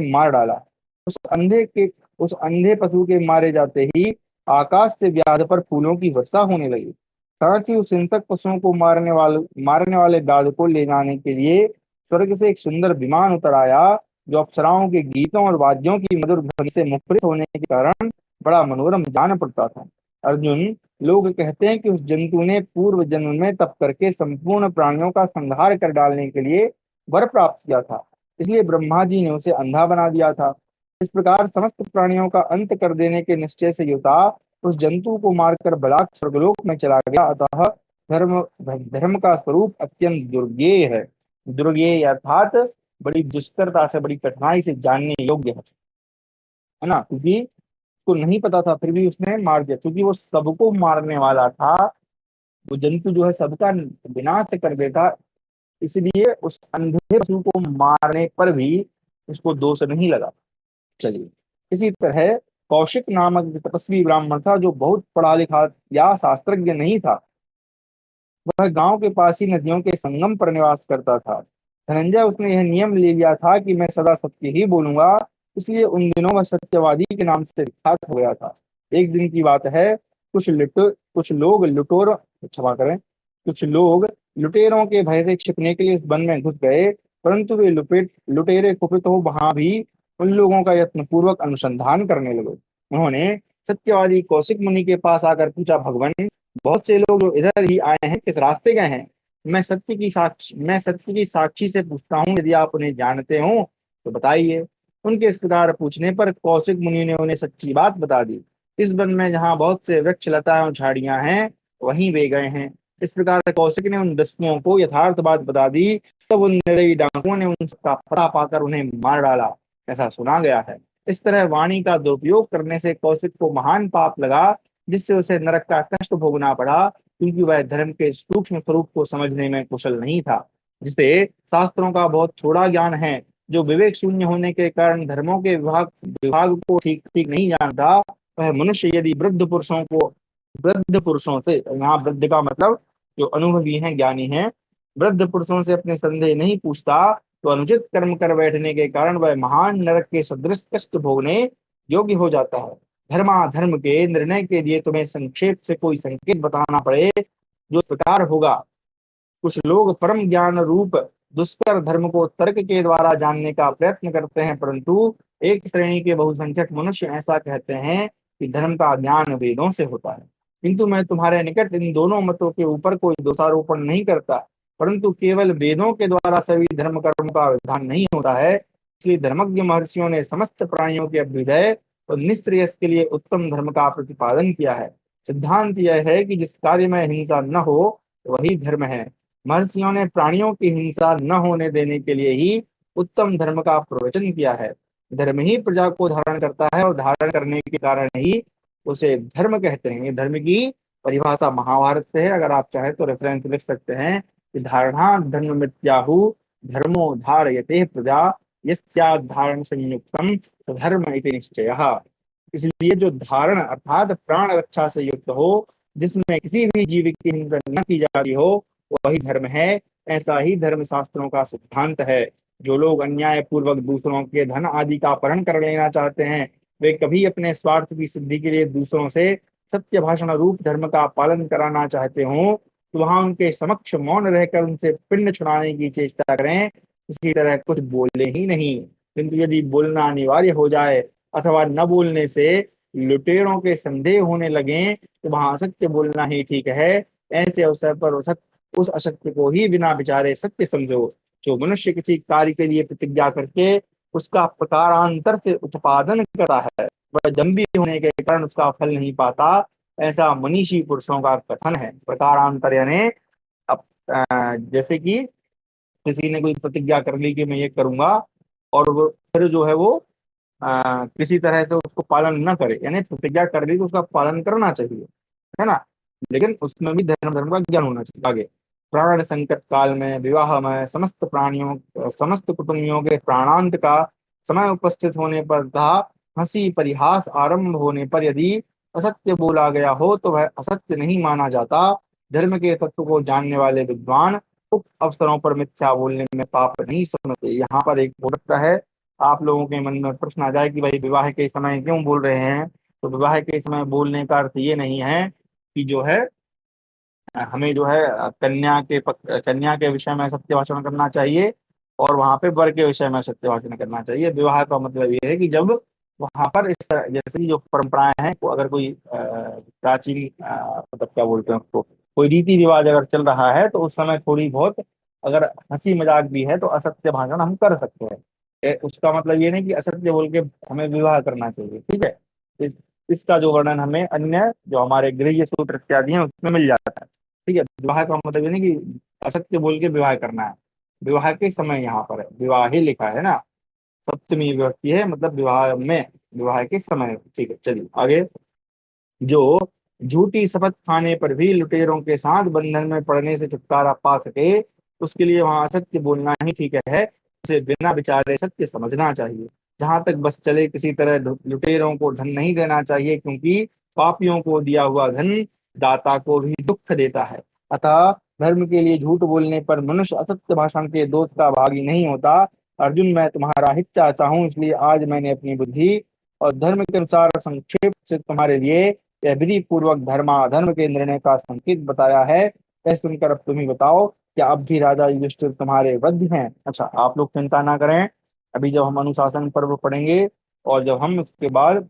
मार डाला। उस अंधे के उस अंधे पशु के मारे जाते ही आकाश से व्याध पर फूलों की वर्षा होने लगी। साथ ही उस हिंसक पशुओं को मारने वाले व्याध को ले जाने के लिए स्वर्ग से एक सुंदर विमान उतर आया, जो अप्सराओं के गीतों और वाद्यों की मधुर ध्वनि से मुखरित होने के कारण बड़ा मनोरम जान पड़ता था। अर्जुन, लोग कहते हैं कि उस जंतु ने पूर्व जन्म में तप करके संपूर्ण प्राणियों का संहार कर डालने के लिए वर प्राप्त किया था, इसलिए ब्रह्मा जी ने उसे अंधा बना दिया था। इस प्रकार समस्त प्राणियों का अंत कर देने के निश्चय से युता उस जंतु को मारकर बलात् स्वर्गलोक में चला गया। अतः धर्म धर्म का स्वरूप अत्यंत दुर्गेय है। दुर्गेय अर्थात बड़ी दुष्करता से, बड़ी कठिनाई से जानने योग्य है ना, क्योंकि उसको नहीं पता था फिर भी उसने मार दिया, क्योंकि वो सबको मारने वाला था। वो जंतु जो है सबका विनाश कर देता, इसलिए उस अंधे पशु को मारने पर भी उसको दोष नहीं लगा। चलिए, इसी तरह कौशिक नामक जो तपस्वी ब्राह्मण था, जो बहुत पढ़ा लिखा या शास्त्रज्ञ नहीं था, वह गांव के पास ही नदियों के संगम पर निवास करता था। धनंजय, उसने यह नियम ले लिया था कि मैं सदा सत्य ही बोलूंगा, इसलिए उन दिनों वह सत्यवादी के नाम से विख्यात हो गया था। एक दिन की बात है, कुछ लोग क्षमा करें, कुछ लोग लुटेरों के भय से छिपने के लिए इस वन में घुस गए, परंतु वे लुटेरे कुपित हो वहां भी उन लोगों का यत्नपूर्वक अनुसंधान करने लगे। उन्होंने सत्यवादी कौशिक मुनि के पास आकर पूछा, भगवान, बहुत से लोग जो इधर ही आए हैं किस रास्ते गए हैं? मैं सत्य की साक्षी से पूछता हूँ, यदि आप उन्हें जानते हो तो बताइए। उनके इस प्रकार पूछने पर कौशिक मुनि ने उन्हें सच्ची बात बता दी। इस वन में जहाँ बहुत से वृक्ष लताएं और झाड़ियां हैं, वहीं वे गए हैं। इस प्रकार कौशिक ने उन दस्युओं को यथार्थ बात बता दी। तब उन निर्दयी डाकुओं ने उन सबका पता पाकर उन्हें मार डाला, ऐसा सुना गया है। इस तरह वाणी का दुरुपयोग करने से कौशिक को महान पाप लगा, जिससे उसे नरक का कष्ट भोगना पड़ा, क्योंकि वह धर्म के सूक्ष्म स्वरूप को समझने में कुशल नहीं था। जिसे शास्त्रों का बहुत थोड़ा ज्ञान है, जो विवेक शून्य होने के कारण धर्मों के विभाग विभाग को ठीक ठीक नहीं जानता, वह मनुष्य यदि वृद्ध पुरुषों से, यहाँ वृद्ध का मतलब जो अनुभवी हैं, ज्ञानी हैं, वृद्ध पुरुषों से अपने संदेह नहीं पूछता, तो अनुचित कर्म कर बैठने के कारण वह महान नरक के सदृश कष्ट भोगने योग्य हो जाता है। धर्माधर्म के निर्णय के लिए तुम्हें संक्षेप से कोई संकेत बताना पड़े, जो इस प्रकार होगा। कुछ लोग परम ज्ञान रूप दुष्कर धर्म को तर्क के द्वारा जानने का प्रयत्न करते हैं, परंतु एक श्रेणी के बहुसंख्यक मनुष्य ऐसा कहते हैं कि धर्म का ज्ञान वेदों से होता है। किंतु मैं तुम्हारे निकट इन दोनों मतों के ऊपर कोई दोषारोपण नहीं करता, परंतु केवल वेदों के द्वारा सभी धर्म कर्म का विधान नहीं होता है, इसलिए धर्मज्ञ महर्षियों ने समस्त प्राणियों के अभ्युदय और निस्त्रेयस के लिए उत्तम धर्म का प्रतिपादन किया है। सिद्धांत यह है कि जिस कार्य में हिंसा न हो वही धर्म है। महर्षियों ने प्राणियों की हिंसा न होने देने के लिए ही उत्तम धर्म का प्रवचन किया है। धर्म ही प्रजा को धारण करता है, और धारण करने के कारण ही उसे धर्म कहते हैं। ये धर्म की परिभाषा महाभारत से है, अगर आप चाहे तो रेफरेंस लिख सकते हैं कि धारणा धर्म मित्याहु धर्मो धारयते प्रजा यस्याधारण संयुक्तम धर्म इति निश्चयः। इसलिए जो धारण अर्थात प्राण रक्षा से युक्त हो, जिसमें किसी भी जीव की हिंसा न की जा रही हो, वही धर्म है। ऐसा ही धर्म शास्त्रों का सिद्धांत है। जो लोग अन्याय पूर्वक दूसरों के धन आदि का अपहरण कर लेना चाहते हैं, वे कभी अपने स्वार्थ की सिद्धि के लिए दूसरों से सत्य भाषण रूप धर्म का पालन कराना चाहते हो तो वहां उनके समक्ष मौन रहकर उनसे पिंड छुड़ाने की चेष्टा करें, इसी तरह कुछ बोले ही नहीं। किंतु यदि बोलना अनिवार्य हो जाए अथवा न बोलने से लुटेरों के संदेह होने लगे तो वहां असत्य बोलना ही ठीक है। ऐसे अवसर पर उस असत्य को ही बिना विचारे सत्य समझो। जो मनुष्य किसी कार्य के लिए प्रतिज्ञा करके उसका प्रकारांतर से उत्पादन करता है वह दंभी होने के कारण उसका फल नहीं पाता, ऐसा मनीषी पुरुषों का कथन है। प्रकारांतर यानी अब जैसे कि किसी ने कोई प्रतिज्ञा कर ली कि मैं ये करूंगा और वो फिर जो है वो किसी तरह से उसको पालन न करे, यानी प्रतिज्ञा कर ली तो उसका पालन करना चाहिए, है ना। लेकिन उसमें भी धर्म धर्म का ज्ञान होना चाहिए। आगे, प्राण संकट काल में विवाह में समस्त कुटुंबियों के प्राणांत का समय उपस्थित होने पर तथा हंसी परिहास आरंभ होने पर यदि असत्य बोला गया हो तो वह असत्य नहीं माना जाता। धर्म के तत्व को जानने वाले विद्वान उक्त अवसरों पर मिथ्या बोलने में पाप नहीं समझते। यहाँ पर एक हो सकता है आप लोगों के मन में प्रश्न आ जाए कि भाई विवाह के समय क्यों बोल रहे हैं। तो विवाह के समय बोलने का अर्थ ये नहीं है कि जो है हमें जो है कन्या के विषय में सत्य भाषण करना चाहिए और वहां पे वर के विषय में सत्य भाषण करना चाहिए। विवाह का मतलब ये है कि जब वहां पर इस तरह जैसे कि जो परंपराएं हैं को अगर कोई प्राचीन मतलब क्या बोलते हैं उसको, कोई रीति रिवाज अगर चल रहा है तो उस समय थोड़ी बहुत अगर हंसी मजाक भी है तो असत्य भाषण हम कर सकते हैं। उसका मतलब ये नहीं कि असत्य बोल के हमें विवाह करना चाहिए, ठीक है। इस, इसका जो वर्णन हमें अन्य जो हमारे गृह्य सूत्र इत्यादि हैं उसमें मिल जाता है, ठीक है। विवाह का मतलब ये नहीं कि असत्य बोल के विवाह करना है। विवाह के समय यहाँ पर है, विवाह ही लिखा है ना, सप्तमी विभक्ति है, मतलब विवाह में, विवाह के समय, ठीक है। चलिए आगे, जो झूठी शपथ खाने पर भी लुटेरों के साथ बंधन में पड़ने से छुटकारा पा सके उसके लिए वहां असत्य बोलना ही ठीक है। उसे बिना विचारे सत्य समझना चाहिए। जहां तक बस चले किसी तरह लुटेरों को धन नहीं देना चाहिए, क्योंकि पापियों को दिया हुआ धन दाता को भी दुख देता है। अतः धर्म के लिए झूठ बोलने पर मनुष्य असत्य भाषण के दोष का भागी नहीं होता। अर्जुन, मैं तुम्हारा हित चाहता हूँ, इसलिए आज मैंने अपनी बुद्धि और धर्म के अनुसार संक्षेप से तुम्हारे लिए यह विधि पूर्वक धर्माधर्म के निर्णय का संकेत बताया है। यह सुनकर अब तुम ही बताओ, क्या अब भी राजा युधिष्ठिर तुम्हारे वध हैं? अच्छा, आप लोग चिंता ना करें, अभी जब हम अनुशासन पर्व पढ़ेंगे और जब हम उसके बाद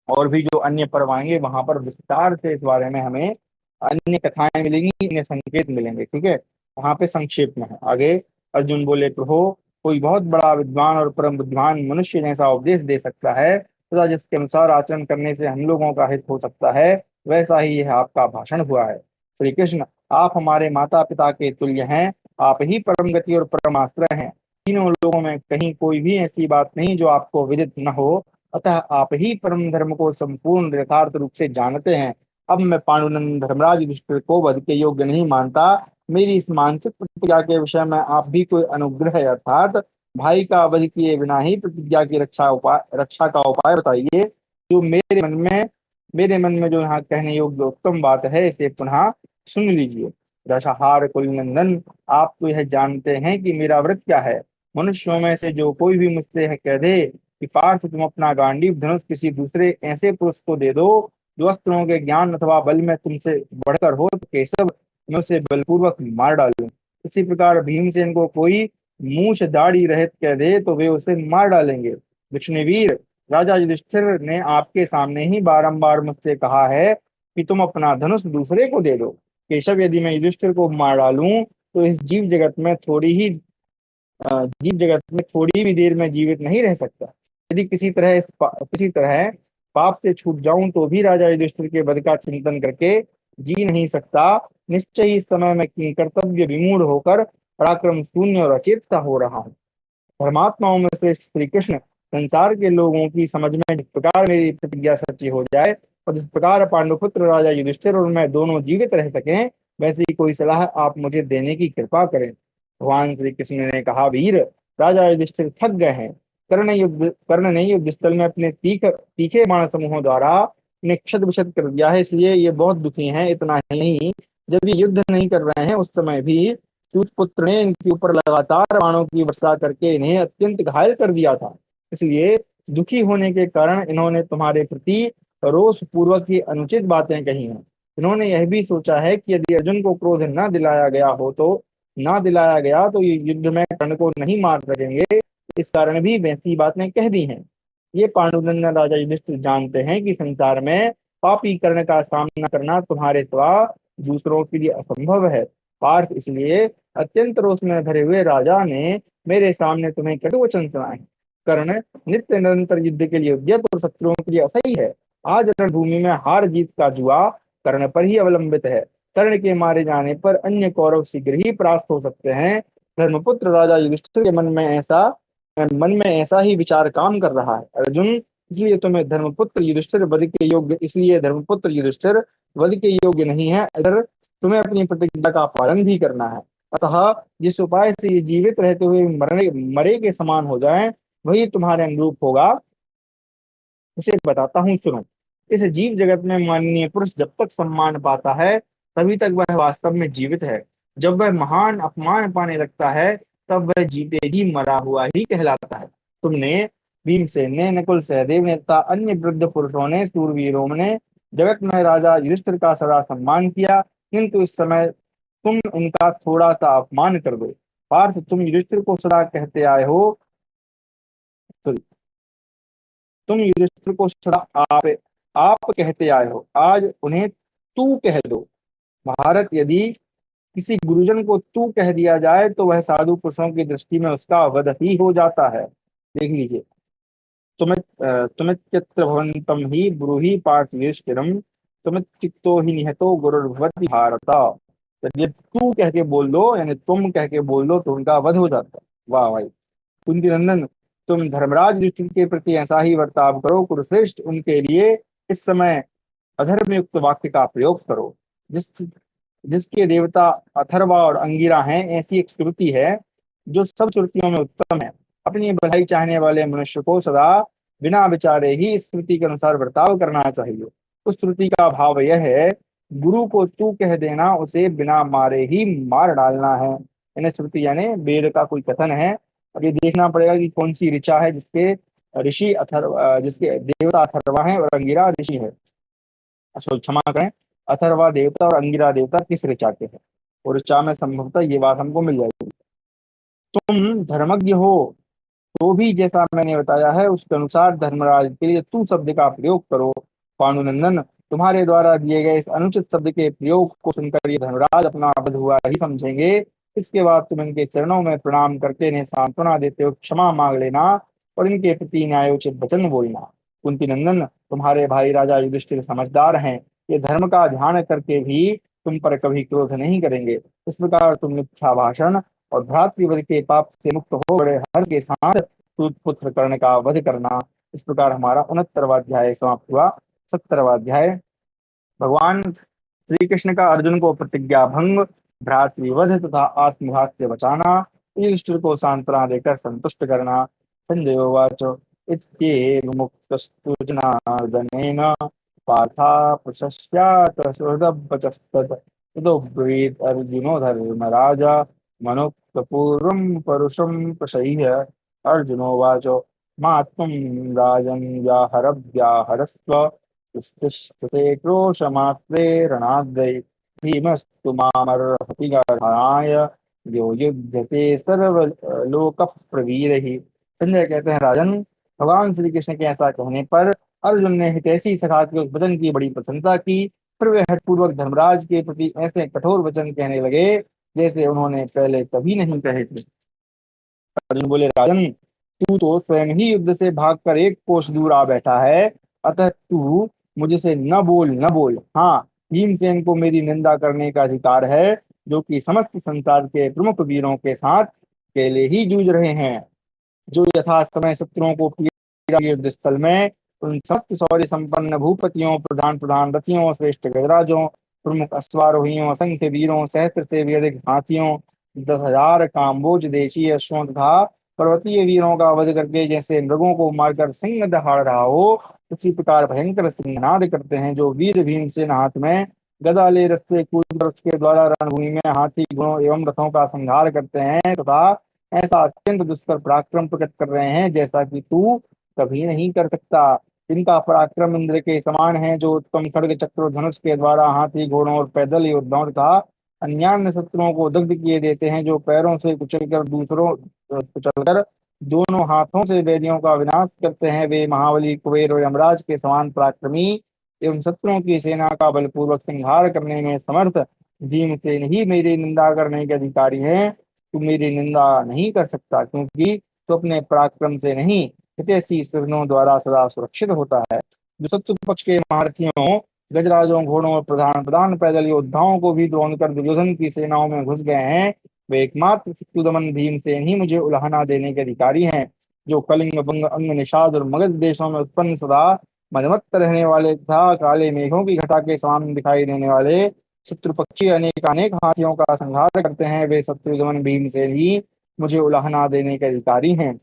और भी जो अन्य पर्व आएंगे वहां पर विस्तार से इस बारे में हमें अन्य कथाएं मिलेंगी, अन्य संकेत मिलेंगे, ठीक है। वहां पे संक्षेप में है आगे। अर्जुन बोले, प्रभु, कोई बहुत बड़ा विद्वान और परम बुद्धिमान मनुष्य ने ऐसा उपदेश दे सकता है तथा जिसके अनुसार आचरण करने से हम लोगों का हित हो सकता है, वैसा ही यह आपका भाषण हुआ है। श्री कृष्ण, आप हमारे माता पिता के तुल्य हैं, आप ही परम गति और परमाश्रय हैं। तीनों लोगों में कहीं कोई भी ऐसी बात नहीं जो आपको विदित न हो, अतः आप ही परम धर्म को संपूर्ण यथार्थ रूप से जानते हैं। अब मैं पांडुनंद धर्मराज युधिष्ठिर को वध के योग्य नहीं मानता। मेरी इस मानसिक प्रतिज्ञा के विषय में आप भी कोई अनुग्रह अर्थात भाई का वध किए बिना ही प्रतिज्ञा की रक्षा का उपाय बताइए। जो मेरे मन में जो यहाँ कहने योग्य उत्तम बात है इसे पुनः सुन लीजिए। दशहार कुल नंदन, आप तो यह जानते हैं कि मेरा व्रत क्या है। मनुष्यों में से जो कोई भी मुझसे यह कह दे कि पार्थ तुम अपना गांडीव धनुष किसी दूसरे ऐसे पुरुष को दे दो जो अस्त्रों के ज्ञान अथवा बल में तुमसे बढ़कर हो, तो केशव मैं उसे बलपूर्वक मार डालूं। इसी प्रकार भीमसेन को कोई मूछ दाढ़ी रहित कह दे तो वे उसे मार डालेंगे। विष्णुवीर, राजा युधिष्ठिर ने आपके सामने ही बारंबार मुझसे कहा है कि तुम अपना धनुष दूसरे को दे दो। केशव, यदि मैं युधिष्ठिर को मार डालूं तो इस जीव जगत में थोड़ी भी देर में जीवित नहीं रह सकता। यदि किसी तरह पाप से छूट जाऊं तो भी राजा युधिष्ठिर के वध का चिंतन करके जी नहीं सकता। निश्चय ही इस समय मैं कर्तव्य विमूढ़ होकर पराक्रम शून्य और अचेत हो रहा हूँ। परमात्माओं में से श्री कृष्ण, संसार के लोगों की समझ में जिस प्रकार मेरी प्रतिज्ञा सच्ची हो जाए और जिस प्रकार पांडुपुत्र राजा युधिष्ठिर और मैं दोनों जीवित रह सकें, वैसी ही कोई सलाह आप मुझे देने की कृपा करें। भगवान श्री कृष्ण ने कहा, वीर, राजा युधिष्ठिर थक गए हैं। कर्ण ने युद्ध स्थल में अपने तीखे बाण समूहों द्वारा उन्हें क्षत विक्षत कर दिया है, इसलिए ये बहुत दुखी हैं। इतना ही नहीं, जब ये युद्ध नहीं कर रहे हैं उस समय भी सूतपुत्र ने इनके ऊपर लगातार बाणों की वर्षा करके इन्हें अत्यंत घायल कर दिया था। इसलिए दुखी होने के कारण इन्होंने तुम्हारे प्रति रोष पूर्वक ही अनुचित बातें कही हैं। इन्होंने यह भी सोचा है कि यदि अर्जुन को क्रोध ना दिलाया गया तो ये युद्ध में कर्ण को नहीं मार सकेंगे। इस कारण भी वैसी बातें कह दी हैं। ये पांडुनंदन राजा युधिष्ठिर जानते हैं कि संसार में पापी कर्ण का सामना करना तुम्हारे सिवा दूसरों के लिए असंभव है। पार्थ, इसलिए अत्यंत रोष में भरे हुए राजा ने मेरे सामने तुम्हें कटु वचन सुनाए। कर्ण नित्य निरंतर युद्ध के लिए उद्यत और शत्रुओं के लिए असह्य है। आज रणभूमि में हार जीत का जुआ कर्ण पर ही अवलंबित है। कर्ण के मारे जाने पर अन्य कौरव शीघ्र ही परास्त हो सकते हैं। धर्मपुत्र राजा युधिष्ठिर के मन में ऐसा ही विचार काम कर रहा है। अर्जुन, इसलिए धर्मपुत्र युधिष्ठिर वध के योग्य नहीं है। इधर तुम्हें अपनी प्रतिज्ञा का पालन भी करना है। अतः जिस उपाय से ये जीवित रहते हुए मरे के समान हो जाएं, वही तुम्हारे अनुरूप होगा, उसे बताता हूँ, सुनो। इस जीव जगत में माननीय पुरुष जब तक सम्मान पाता है, तभी तक वह वास्तव में जीवित है। जब वह महान अपमान पाने लगता है, तब वह जीते जी मरा हुआ ही कहलाता है। तुमने, भीमसेन ने, नकुल, सहदेव ने तथा अन्य वृद्ध पुरुषों ने, सूरवीरों ने जगत में राजा युधिष्ठिर का सदा सम्मान किया, किंतु इस समय तुम उनका थोड़ा सा अपमान कर दो। पार्थ, तुम युधिष्ठिर को सदा कहते आए हो, तुम युधिष्ठिर को सदा आप कहते आए हो, आज उन्हें तू कह दो। भारत, यदि किसी गुरुजन को तू कह दिया जाए तो वह साधु पुरुषों की दृष्टि में उसका वध ही हो जाता है। देख लीजिए। तुम्हें चित्र भवंतम ही ब्रूहि पार्थ युधिष्ठिरम, तुम्हें चित्तो ही निहतो गुरुर्भवति भारत। यदि तू कह के बोल दो, यानी तुम कह के बोल दो, तो उनका वध हो जाता है। वाह भाई। कुंती नंदन, तुम धर्मराज युधिष्ठिर के प्रति ऐसा ही बर्ताव करो। कुरुश्रेष्ठ, उनके लिए इस समय अधर्म युक्त वाक्य का प्रयोग करो। जिस जिसके देवता अथर्वा और अंगिरा हैं, ऐसी एक श्रुति है जो सब श्रुतियों में उत्तम है। अपनी भलाई चाहने वाले मनुष्य को सदा बिना विचारे ही इस श्रुति के अनुसार बर्ताव करना चाहिए। उस श्रुति का भाव यह है, गुरु को तू कह देना, उसे बिना मारे ही मार डालना है। यानी श्रुति यानी वेद का कोई कथन है। अब ये देखना पड़ेगा कि कौन सी ऋचा है जिसके देवता अथर्वा है और अंगिरा ऋषि है। अच्छा, क्षमा करें, अथर्वा देवता और अंगिरा देवता किस ऋचा के हैं, और ऋचा में संभवतः ये बात हमको मिल जाएगी। तुम धर्मज्ञ हो तो भी जैसा मैंने बताया है उसके अनुसार धर्मराज के लिए तू शब्द का प्रयोग करो। पांडुनंदन, तुम्हारे द्वारा दिए गए इस अनुचित शब्द के प्रयोग को सुनकर ये धर्मराज अपना वध हुआ ही समझेंगे। इसके बाद तुम इनके चरणों में प्रणाम करके इन्हें सांत्वना देते हो क्षमा मांग लेना और इनके प्रति न्यायोचित वचन बोलना। कुंती नंदन, तुम्हारे भाई राजा युधिष्ठिर समझदार हैं। ये धर्म का ध्यान करके भी तुम पर कभी क्रोध नहीं करेंगे। इस प्रकार तुम मिथ्या भाषण और भ्रातृवध के पाप से मुक्त हो बड़े हर्ष के साथ सूत पुत्र कर्ण का वध करना। इस प्रकार हमारा 69वां अध्याय समाप्त हुआ। 70वां अध्याय, भगवान श्री कृष्ण का अर्जुन को प्रतिज्ञा भंग, भ्रातृवध तथा आत्मघात से बचाना, युधिष्ठिर को सांत्वना देकर संतुष्ट करना। संजय उवाच, इत्येव मुक्तस्तु जनार्दनेन पार्था प्रशस्यात सुहृदवचस्तत् ततो ब्रीत अर्जुनो धर्मराज मनुक्तपूर्वं परुषं प्रशय्य। अर्जुनोवाच, मात्मं राजन् व्याहरस्व स्तिष्ठते क्रोशमात्रेरणाद्वै भीमस्तु मामर्हति गणाय यो युध्यते सर्वलोकप्रवीरैः। संजय कहते हैं, राजन, भगवान श्री कृष्ण के ऐसा कहने पर अर्जुन ने हितैषी सखा के उस वचन की बड़ी प्रशंसा की। फिर वे हठपूर्वक धर्मराज के प्रति ऐसे कठोर वचन कहने लगे जैसे उन्होंने पहले कभी नहीं कहे थे। अर्जुन बोले, राजन, तू तो स्वयं ही युद्ध से भागकर एक कोस दूर आ बैठा है, अतः तू मुझसे न बोल। हाँ, भीमसेन को मेरी निंदा करने का अधिकार है, जो कि समस्त संसार के प्रमुख वीरों के साथ अकेले ही जूझ रहे हैं। जो यथा समय शत्रुओं को पीड़ा युद्ध स्थल में उन समस्त शौर्य संपन्न भूपतियों, प्रधान प्रधान रथियों, श्रेष्ठ गजराजों, प्रमुख अश्वारोहियों, असंख्य वीरों, सहस्त्र से भी अधिक हाथियों, 10,000 काम्बोज देशी अश्वों तथा पर्वतीय वीरों का वध करके जैसे मृगों को मारकर सिंह दहाड़ रहा हो, उसी प्रकार भयंकर सिंहनाद करते हैं जो वीर भीमसेन हाथ में गदा ले रस्ते कूद कर उसके द्वारा रणभूमि में हाथी घोड़ों एवं रथों का संहार करते हैं तथा ऐसा अत्यंत दुष्कर पराक्रम प्रकट कर रहे हैं जैसा कि तू कभी नहीं कर सकता। इनका पराक्रम इंद्र के समान है, जो उत्तम खड्ग चक्र और धनुष के द्वारा हाथी घोड़ों और पैदल योद्धाओं तथा अन्यान्य शत्रुओं को दग्ध किए देते हैं, जो पैरों से कुचलकर दोनों हाथों से वैरियों का विनाश करते हैं। वे महाबली कुबेर और यमराज के समान पराक्रमी एवं शत्रुओं की सेना का बलपूर्वक संहार करने में समर्थ भीमसेन ही मेरी निंदा करने के अधिकारी हैं। तू मेरी निंदा नहीं कर सकता, क्योंकि तू अपने पराक्रम से नहीं, हितैषी स्वजनों द्वारा सदा सुरक्षित होता है। जो शत्रु पक्ष के महारथियों, गजराजों, घोड़ों और प्रधान प्रधान पैदल योद्धाओं को भी द्रोण कर दुर्योधन की सेनाओं में घुस गए हैं, वे एकमात्र शत्रुदमन भीमसेन ही मुझे उलाहना देने के अधिकारी हैं। जो कलिंग, बंग, अंग, निषाद और मगध देशों में उत्पन्न सदा मदमत्त रहने वाले तथा काले मेघों की घटा के समान दिखाई देने वाले शत्रु पक्षी अनेक अनेक हाथियों का संहार करते हैं, वे शत्रुघ्न भीमसेन ही मुझे उलाहना देने के अधिकारी हैं।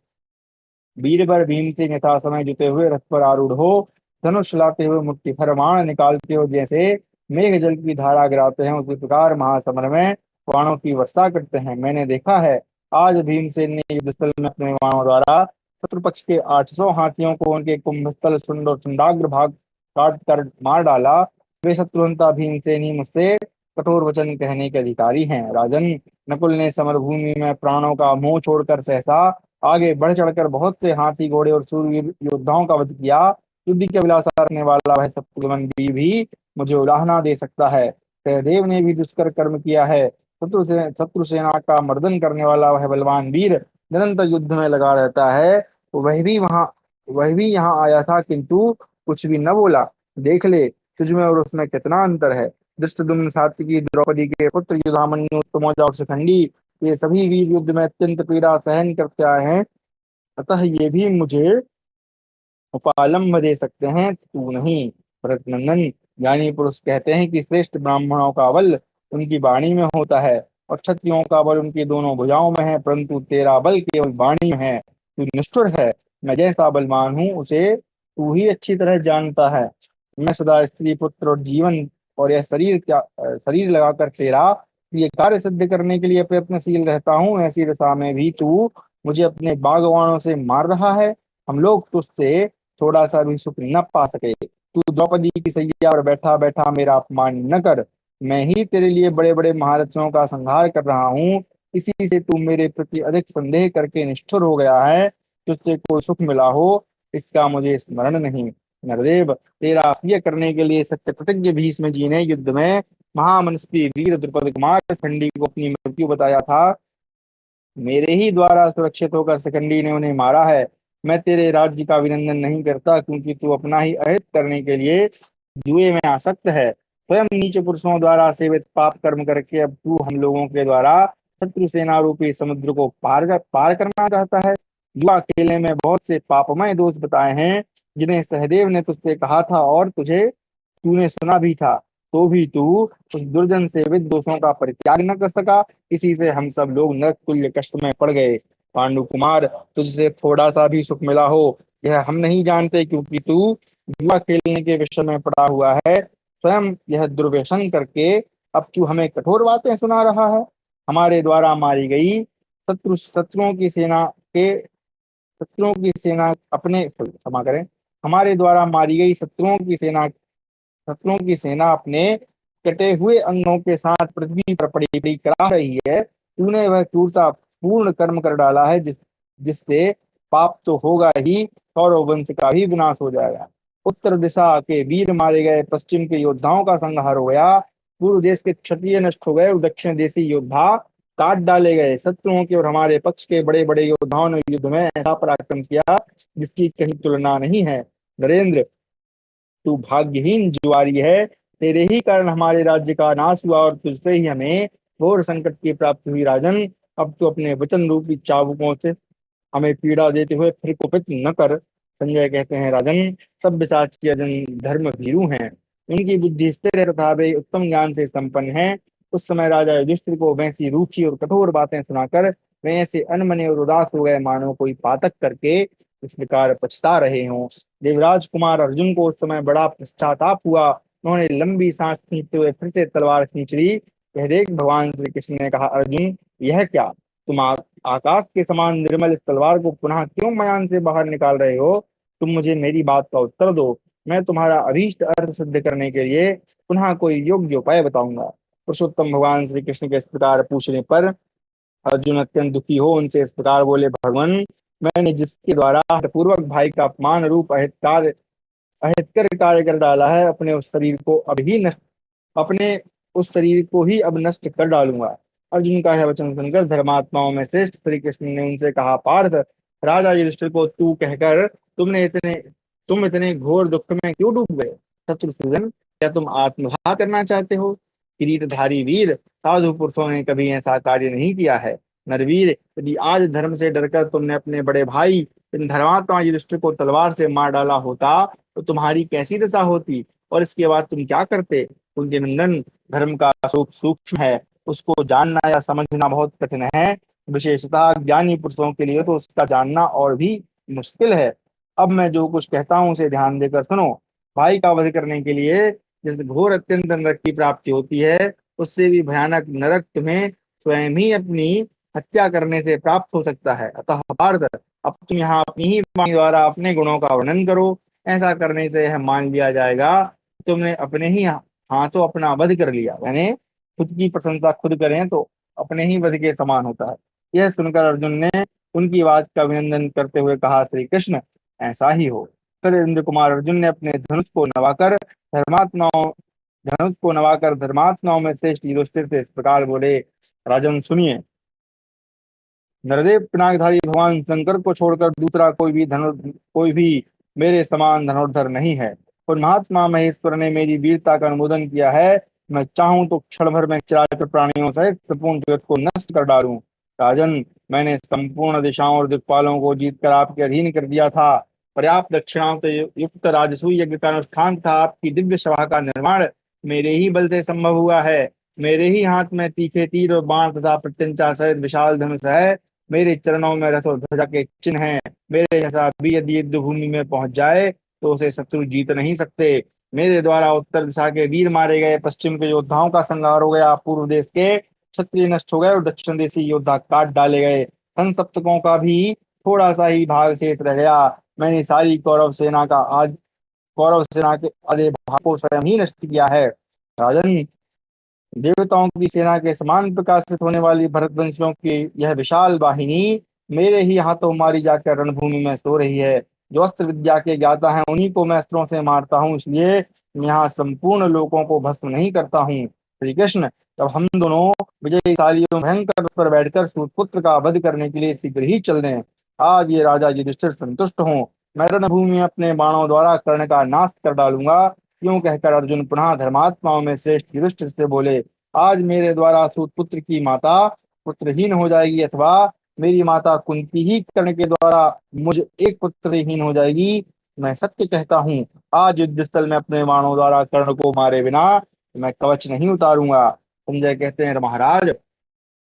वीर बर भीमसेन यथा समय जुते हुए रथ पर आरूढ़ हो, धनुष लाते हुए मुट्ठी भर बाण निकालते हो, जैसे मेघ जल की धारा गिराते हैं, उसी प्रकार महासमर में बाणों की वर्षा करते हैं। मैंने देखा है, आज भीमसेन ने युद्धस्थल में अपने बाणों द्वारा शत्रु पक्ष के 800 हाथियों को उनके कुंभस्थल, शुंड और चंडाग्र भाग काट कर मार डाला। वे शत्रुघ्नता भीमसेन ही मुझसे कठोर वचन कहने के अधिकारी हैं। राजन, नकुल ने समरभूमि में प्राणों का मोह छोड़कर सहसा आगे बढ़ चढ़कर बहुत से हाथी, घोड़े और शूरवीर योद्धाओं का वध किया। युद्ध की अभिलाषा रखने वाला वह शत्रुघ्न भी मुझे उलाहना दे सकता है। सहदेव ने भी दुष्कर कर्म किया है। शत्रु सेना का मर्दन करने वाला वह बलवान वीर निरंतर युद्ध में लगा रहता है। वह भी यहाँ आया था, किंतु कुछ भी न बोला। देख ले, तुझमें और उसमें कितना अंतर है। धृष्टद्युम्न, सात्विकी, द्रौपदी के पुत्र युधामन्यु, उत्तमौजा और शिखंडी, ये सभी वीर युद्ध में अत्यंत पीड़ा सहन करते आए हैं, अतः ये भी मुझे उपालंब दे सकते हैं, तू नहीं। भरत नंदन, ज्ञानी पुरुष कहते हैं कि श्रेष्ठ ब्राह्मणों का बल उनकी वाणी में होता है और क्षत्रियों का बल उनकी दोनों भुजाओं में है, परंतु तेरा बल केवल वाणी में है। तू निष्ठुर है। मैं जैसा बलवान हूँ उसे तू ही अच्छी तरह जानता है। मैं सदा स्त्री, पुत्र और जीवन और यह शरीर लगाकर तेरा ये कार्य सिद्ध करने के लिए प्रयत्नशील रहता हूँ। ऐसी दशा में भी तू मुझे अपने बागवानों से मार रहा है। हम लोग तुझसे थोड़ा सा भी सुख न पा सके। तू द्रौपदी की सैया पर बैठा बैठा मेरा अपमान न कर। मैं ही तेरे लिए बड़े बड़े महारथियों का संहार कर रहा हूँ। इसी से तू मेरे प्रति अधिक संदेह करके निष्ठुर हो गया है। तुझसे कोई सुख मिला हो इसका मुझे स्मरण नहीं। नरदेव, तेरा प्रिय करने के लिए सत्य प्रतिज्ञ भीष्म जी ने युद्ध में महामनस्वी वीर द्रुपद कुमार शिखंडी को अपनी मृत्यु बताया था। मेरे ही द्वारा सुरक्षित होकर शिखंडी ने उन्हें मारा है। मैं तेरे राज्य का अभिनंदन नहीं करता, क्योंकि तू अपना ही अहित करने के लिए जुए में आसक्त है। स्वयं नीच पुरुषों द्वारा सेवित पाप कर्म करके अब तू हम लोगों के द्वारा शत्रु सेना रूपी समुद्र को पार करना चाहता है। जुआ खेलने में बहुत से पापमय दोष बताए हैं, जिन्हें सहदेव ने तुझसे कहा था और तुझे तूने सुना भी था। तो भी तू उस दुर्जन सेवित दोषों का परित्याग न कर सका। इसी से हम सब लोग नरक तुल्य कष्ट में पड़ गए। पांडु कुमार, तुझसे थोड़ा सा भी सुख मिला हो यह हम नहीं जानते, क्योंकि तू जुआ खेलने के विषय में पड़ा हुआ है। स्वयं यह दुर्व्यसन करके अब तू हमें कठोर बातें सुना रहा है। हमारे द्वारा मारी गई शत्रुओं की सेना के शत्रुओं की सेना अपने क्षमा करें, हमारे द्वारा मारी गई शत्रुओं की सेना अपने कटे हुए अंगों के साथ पृथ्वी पर पड़ी पड़ी करा रही है। तूने वह क्रूरता पूर्ण कर्म कर डाला है, जिससे पाप तो होगा ही, कौरव वंश का भी विनाश हो जाएगा। उत्तर दिशा के वीर मारे गए, पश्चिम के योद्धाओं का संहार हो गया, पूर्व देश के क्षत्रिय नष्ट हो गए और दक्षिण देशी योद्धा काट डाले गए। शत्रुओं के और हमारे पक्ष के बड़े बड़े योद्धाओं ने युद्ध में ऐसा पराक्रम किया जिसकी कहीं तुलना नहीं है। नरेंद्र, तू भाग्यहीन जुआरी है। तेरे ही कारण हमारे राज्य का नाश हुआ और तुझसे ही हमें घोर संकट की प्राप्ति हुई। राजन, अब तू अपने वचन रूपी चाबुकों से हमें पीड़ा देते हुए फिर कुपित न कर। संजय कहते हैं, राजन, सब साक्षी अर्जुन धर्म भीरु हैं। उनकी बुद्धि स्थिर है तथा वे उत्तम ज्ञान से संपन्न हैं। उस समय राजा युधिष्ठिर को वैसी रूखी और कठोर बातें सुनाकर वे ऐसे अनमने और उदास हो गए, मानो कोई पातक करके इस प्रकार पछता रहे हों। देवराज कुमार अर्जुन को उस समय बड़ा पश्चाताप हुआ। उन्होंने लंबी सांस खींचते हुए फिर से तलवार खींच ली। यह देख भगवान श्री कृष्ण ने कहा, अर्जुन, यह क्या? तुम आकाश के समान निर्मल इस तलवार को पुनः क्यों मयान से बाहर निकाल रहे हो? तुम मुझे मेरी बात का उत्तर दो। मैं तुम्हारा अभीष्ट अर्थ सिद्ध करने के लिए पुनः कोई योग्य उपाय बताऊंगा। पुरुषोत्तम भगवान श्री कृष्ण के इस प्रकार पूछने पर अर्जुन अत्यंत दुखी हो उनसे इस प्रकार बोले, भगवान, मैंने जिसके द्वारा पूर्वक भाई का अपमान रूप अहितकर कार्य कर डाला है, अपने उस शरीर को ही अब नष्ट कर डालूंगा। अर्जुन का यह वचन सुनकर धर्मात्माओं में श्रेष्ठ श्री कृष्ण ने उनसे कहा, पार्थ, राजा युधिष्ठिर को तू कहकर तुम इतने घोर दुख में क्यों डूब गए? शत्रुसूदन, क्या तुम आत्मघात करना चाहते हो? किरीटधारी वीर, साधु पुरुषों ने कभी ऐसा कार्य नहीं किया है। नरवीर, यदि आज धर्म से डरकर तुमने अपने बड़े भाई इन धर्मात्मा युधिष्ठिर को तलवार से मार डाला होता तो तुम्हारी कैसी दशा होती, और इसके बाद तुम क्या करते? कुंती नंदन, धर्म का स्वरूप सूक्ष्म है, उसको जानना या समझना बहुत कठिन है। विशेषतः ज्ञानी पुरुषों के लिए तो उसका जानना और भी मुश्किल है। अब मैं जो कुछ कहता हूँ उसे ध्यान देकर सुनो। भाई का वध करने के लिए जिस घोर अत्यंत नरक की प्राप्ति होती है, उससे भी भयानक नरक तुम्हें स्वयं ही अपनी हत्या करने से प्राप्त हो सकता है। अतः पार्थ, अब तुम यहाँ अपनी ही वाणी द्वारा अपने गुणों का वर्णन करो। ऐसा करने से यह मान लिया जाएगा तुमने अपने ही हाथों अपना वध कर लिया। यानी खुद की प्रशंसा खुद करें तो अपने ही वध के समान होता है। यह सुनकर अर्जुन ने उनकी बात का अभिनंदन करते हुए कहा, श्री कृष्ण, ऐसा ही हो। फिर इंद्र कुमार अर्जुन ने अपने धनुष को नवाकर धर्मात्माओं में श्रेष्ठ युधिष्ठिर से इस प्रकार बोले, राजन सुनिए। नरदेव पिनाकधारी भगवान शंकर को छोड़कर दूसरा कोई भी मेरे समान धनुर्धर नहीं है। और महात्मा महेश्वर ने मेरी वीरता का अनुमोदन किया है। मैं चाहूं तो क्षण भर में चराचर प्राणियों सहित संपूर्ण जगत को नष्ट कर डालूं। राजन, मैंने संपूर्ण दिशाओं और दिक्पालों को जीतकर आपके अधीन कर दिया था। पर्याप्त दक्षिणाओं से युक्त राजसूय यज्ञ का अनुष्ठान था। आपकी दिव्य सभा का निर्माण मेरे ही बल से संभव हुआ है। मेरे ही हाथ में तीखे तीर और बाण तथा प्रत्यंचा सहित विशाल धनुष है। मेरे चरणों में रथ और ध्वजा के चिन्ह हैं। मेरे जैसा भी यदि युद्ध भूमि में पहुंच जाए तो उसे शत्रु जीत नहीं सकते। मेरे द्वारा उत्तर दिशा के वीर मारे गए, पश्चिम के योद्धाओं का संहार हो गया, पूर्व देश के क्षत्रिय नष्ट हो गए और दक्षिण देशी योद्धा काट डाले गए। संसप्तकों का भी थोड़ा सा ही भाग शेष रह गया। मैंने सारी कौरव सेना के आधे भाग को स्वयं ही नष्ट किया है। राजन, देवताओं की सेना के समान प्रकाशित होने वाली भरतवंशियों की यह विशाल वाहिनी मेरे ही हाथों मारी जाकर रणभूमि में सो रही है। जो अस्त्र विद्या के ज्ञाता हैं उन्हीं को मैं अस्त्रों से मारता हूँ, इसलिए यहाँ संपूर्ण लोगों को भस्म नहीं करता हूँ। श्री कृष्ण, तब हम दोनों विजयशालियों भयंकर रथ पर बैठकर सूतपुत्र का वध करने के लिए शीघ्र ही चल दें। आज ये राजा युधिष्ठिर संतुष्ट हों। मैं रणभूमि में अपने बाणों द्वारा कर्ण का नाश कर डालूंगा। यूं कहकर अर्जुन पुनः धर्मात्माओं में श्रेष्ठ युधिष्ठिर से बोले, आज मेरे द्वारा सूतपुत्र की माता पुत्रहीन हो जाएगी, अथवा मेरी माता कुंती ही कर्ण के द्वारा मुझ एक पुत्रहीन हो जाएगी। मैं सत्य कहता हूँ, आज युद्ध स्थल में अपने बाणों द्वारा कर्ण को मारे बिना मैं कवच नहीं उतारूंगा। संजय कहते हैं, महाराज,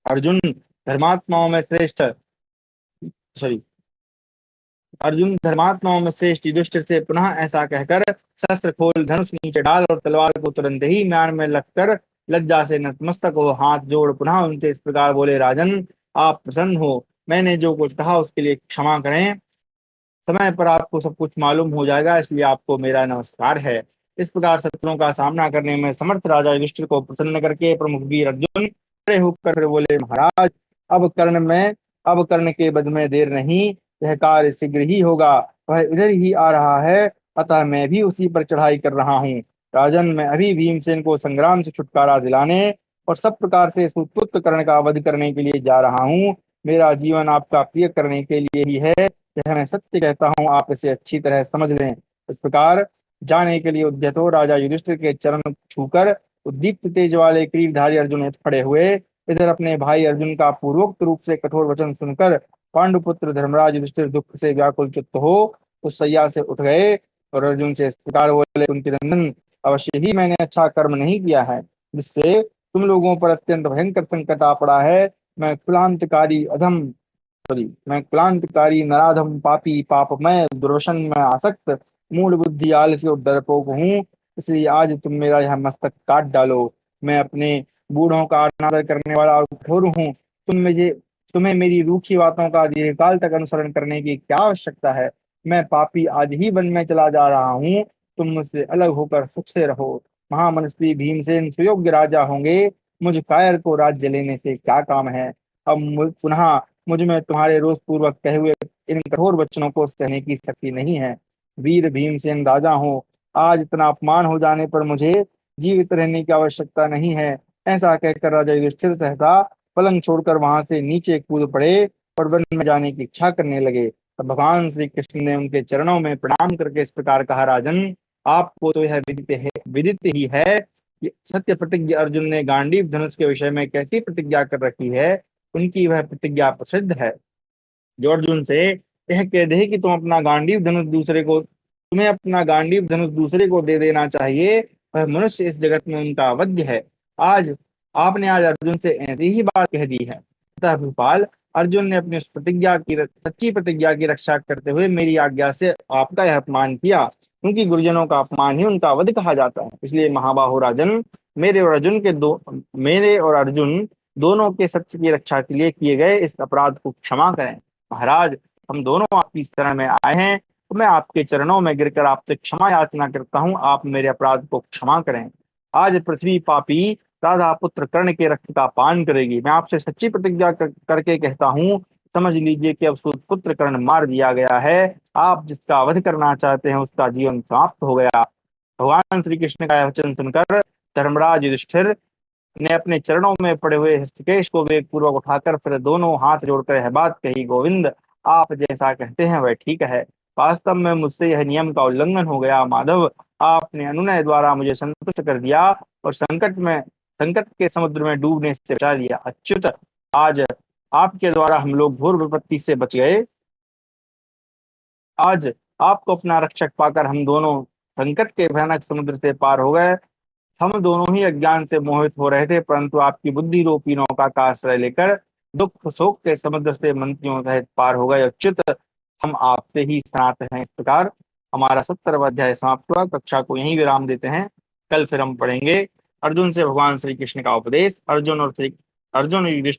अर्जुन धर्मात्माओं में श्रेष्ठ सॉरी अर्जुन धर्मात्माओं में श्रेष्ठ युधिष्ठिर से पुनः ऐसा कहकर शस्त्र खोल धनुष नीचे डाल और तलवार को तुरंत ही म्यान में लगकर लज्जा से नतमस्तक हो हाथ जोड़ पुनः उनसे इस प्रकार बोले, राजन, आप प्रसन्न हो। मैंने जो कुछ कहा उसके लिए क्षमा करें। समय पर आपको सब कुछ मालूम हो जाएगा, इसलिए आपको मेरा नमस्कार है। इस प्रकार शत्रुओं का सामना करने में समर्थ राजा युधिष्ठिर को प्रसन्न करके प्रमुख वीर अर्जुन खड़े होकर फिर बोले, महाराज, अब कर्ण के वध में देर नहीं। यह कार्य शीघ्र ही होगा। वह इधर ही आ रहा है, अतः मैं भी उसी पर चढ़ाई कर रहा हूँ। राजन, मैं अभी भीमसेन को संग्राम से छुटकारा दिलाने और सब प्रकार से सुपुत्र कर्ण का वध करने के लिए जा रहा हूँ। मेरा जीवन आपका प्रिय करने के लिए ही है। यह मैं सत्य कहता हूँ, आप इसे अच्छी तरह समझ लें। इस प्रकार जाने के लिए उद्यत हो राजा युधिष्ठिर के चरण छूकर उद्दीप्त तेज वाले किरीटधारी अर्जुन खड़े हुए। इधर अपने भाई अर्जुन का पूर्वोक्त रूप से कठोर वचन सुनकर पांडुपुत्र धर्मराज युधिष्ठिर दुख से व्याकुल चित्त हो उस सैया से उठ गए और अर्जुन से इस प्रकार बोले, उनके नंदन, अवश्य ही मैंने अच्छा कर्म नहीं किया है जिससे तुम लोगों पर अत्यंत भयंकर संकट आ पड़ा है। मैं कुलांतकारी अधम मैं क्लांतिकारी नराधम पापी पापमय दुर्वसन में आसक्त मूल बुद्धि आलसी और डरपोक हूँ। इसलिए आज तुम मेरा यह मस्तक काट डालो। मैं अपने बूढ़ों का अनादर करने वाला और कठोर हूँ। तुम्हें मेरी रूखी बातों का दीर्घकाल तक अनुसरण करने की क्या आवश्यकता है? मैं पापी आज ही वन में चला जा रहा हूँ, तुम मुझसे अलग होकर सुख से रहो। महामनस्वी भीमसेन सुयोग्य राजा होंगे, मुझ कायर को राज्य लेने से क्या काम है। अब पुनः मुझ में तुम्हारे रोष पूर्वक कहे हुए इन कठोर वचनों को सहने की शक्ति नहीं है। वीर भीमसेन राजा हो, आज इतना अपमान हो जाने पर मुझे जीवित रहने की आवश्यकता नहीं है। ऐसा कहकर राजा युधिष्ठिर सहसा पलंग छोड़कर वहां से नीचे कूद पड़े और वन में जाने की इच्छा करने लगे। तब भगवान श्री कृष्ण ने उनके चरणों में प्रणाम करके इस प्रकार कहा, राजन, आपको तो यह विदित ही है कि सत्य प्रतिज्ञा अर्जुन ने गांडीव धनुष के विषय में कैसी प्रतिज्ञा कर रखी है। उनकी वह प्रतिज्ञा प्रसिद्ध है। जो अर्जुन से यह कह दे कि तुम्हें अपना गांडीव धनुष दूसरे को दे देना चाहिए, वह मनुष्य इस जगत में उनका अवध्य है। आज आज अर्जुन से ऐसी ही बात कह दी है। अतः भूपाल, अर्जुन ने अपनी उस सच्ची प्रतिज्ञा की रक्षा करते हुए मेरी आज्ञा से आपका यह अपमान किया, क्योंकि गुरुजनों का अपमान ही उनका वध कहा जाता है। इसलिए महाबाहो राजन, मेरे और अर्जुन दोनों के सत्य की रक्षा के लिए किए गए इस अपराध को क्षमा करें। महाराज, हम दोनों आपकी शरण में आए हैं, तो मैं आपके चरणों में गिरकर आपसे क्षमा याचना करता हूँ, आप मेरे अपराध को क्षमा करें। आज पृथ्वी पापी राधा पुत्र कर्ण के रक्त का पान करेगी। मैं आपसे सच्ची प्रतिज्ञा करके कहता हूँ, समझ लीजिए कि अब पुत्र कर्ण मार दिया गया है। आप जिसका वध करना चाहते हैं उसका जीवन समाप्त हो गया। भगवान श्री कृष्ण का यह वचन सुनकर धर्मराज युधिष्ठिर ने अपने चरणों में पड़े हुए हृषिकेश को वेग पूर्वक उठाकर फिर दोनों हाथ जोड़कर यह बात कही, गोविंद, आप जैसा कहते हैं वह ठीक है। वास्तव में मुझसे यह नियम का उल्लंघन हो गया। माधव, आपने अनुनय द्वारा मुझे संतुष्ट कर दिया और संकट के समुद्र में डूबने से बचा लिया। अच्युत, आज आपके द्वारा हम लोग घोर विपत्ति से बच गए। आज आपको अपना रक्षक पाकर हम दोनों संकट के भयानक समुद्र से पार हो गए। हम दोनों ही अज्ञान से मोहित हो रहे थे, परंतु आपकी बुद्धि रूपी नौका का आश्रय लेकर दुख शोक के समुद्र से मंत्रियों सहित पार हो गए। अच्युत, हम आपसे ही स्नात हैं। इस प्रकार हमारा 70वां अध्याय समाप्त हुआ। कक्षा को यहीं विराम देते हैं। कल फिर हम पढ़ेंगे अर्जुन से भगवान श्री कृष्ण का उपदेश। अर्जुन और युधिष्ठिर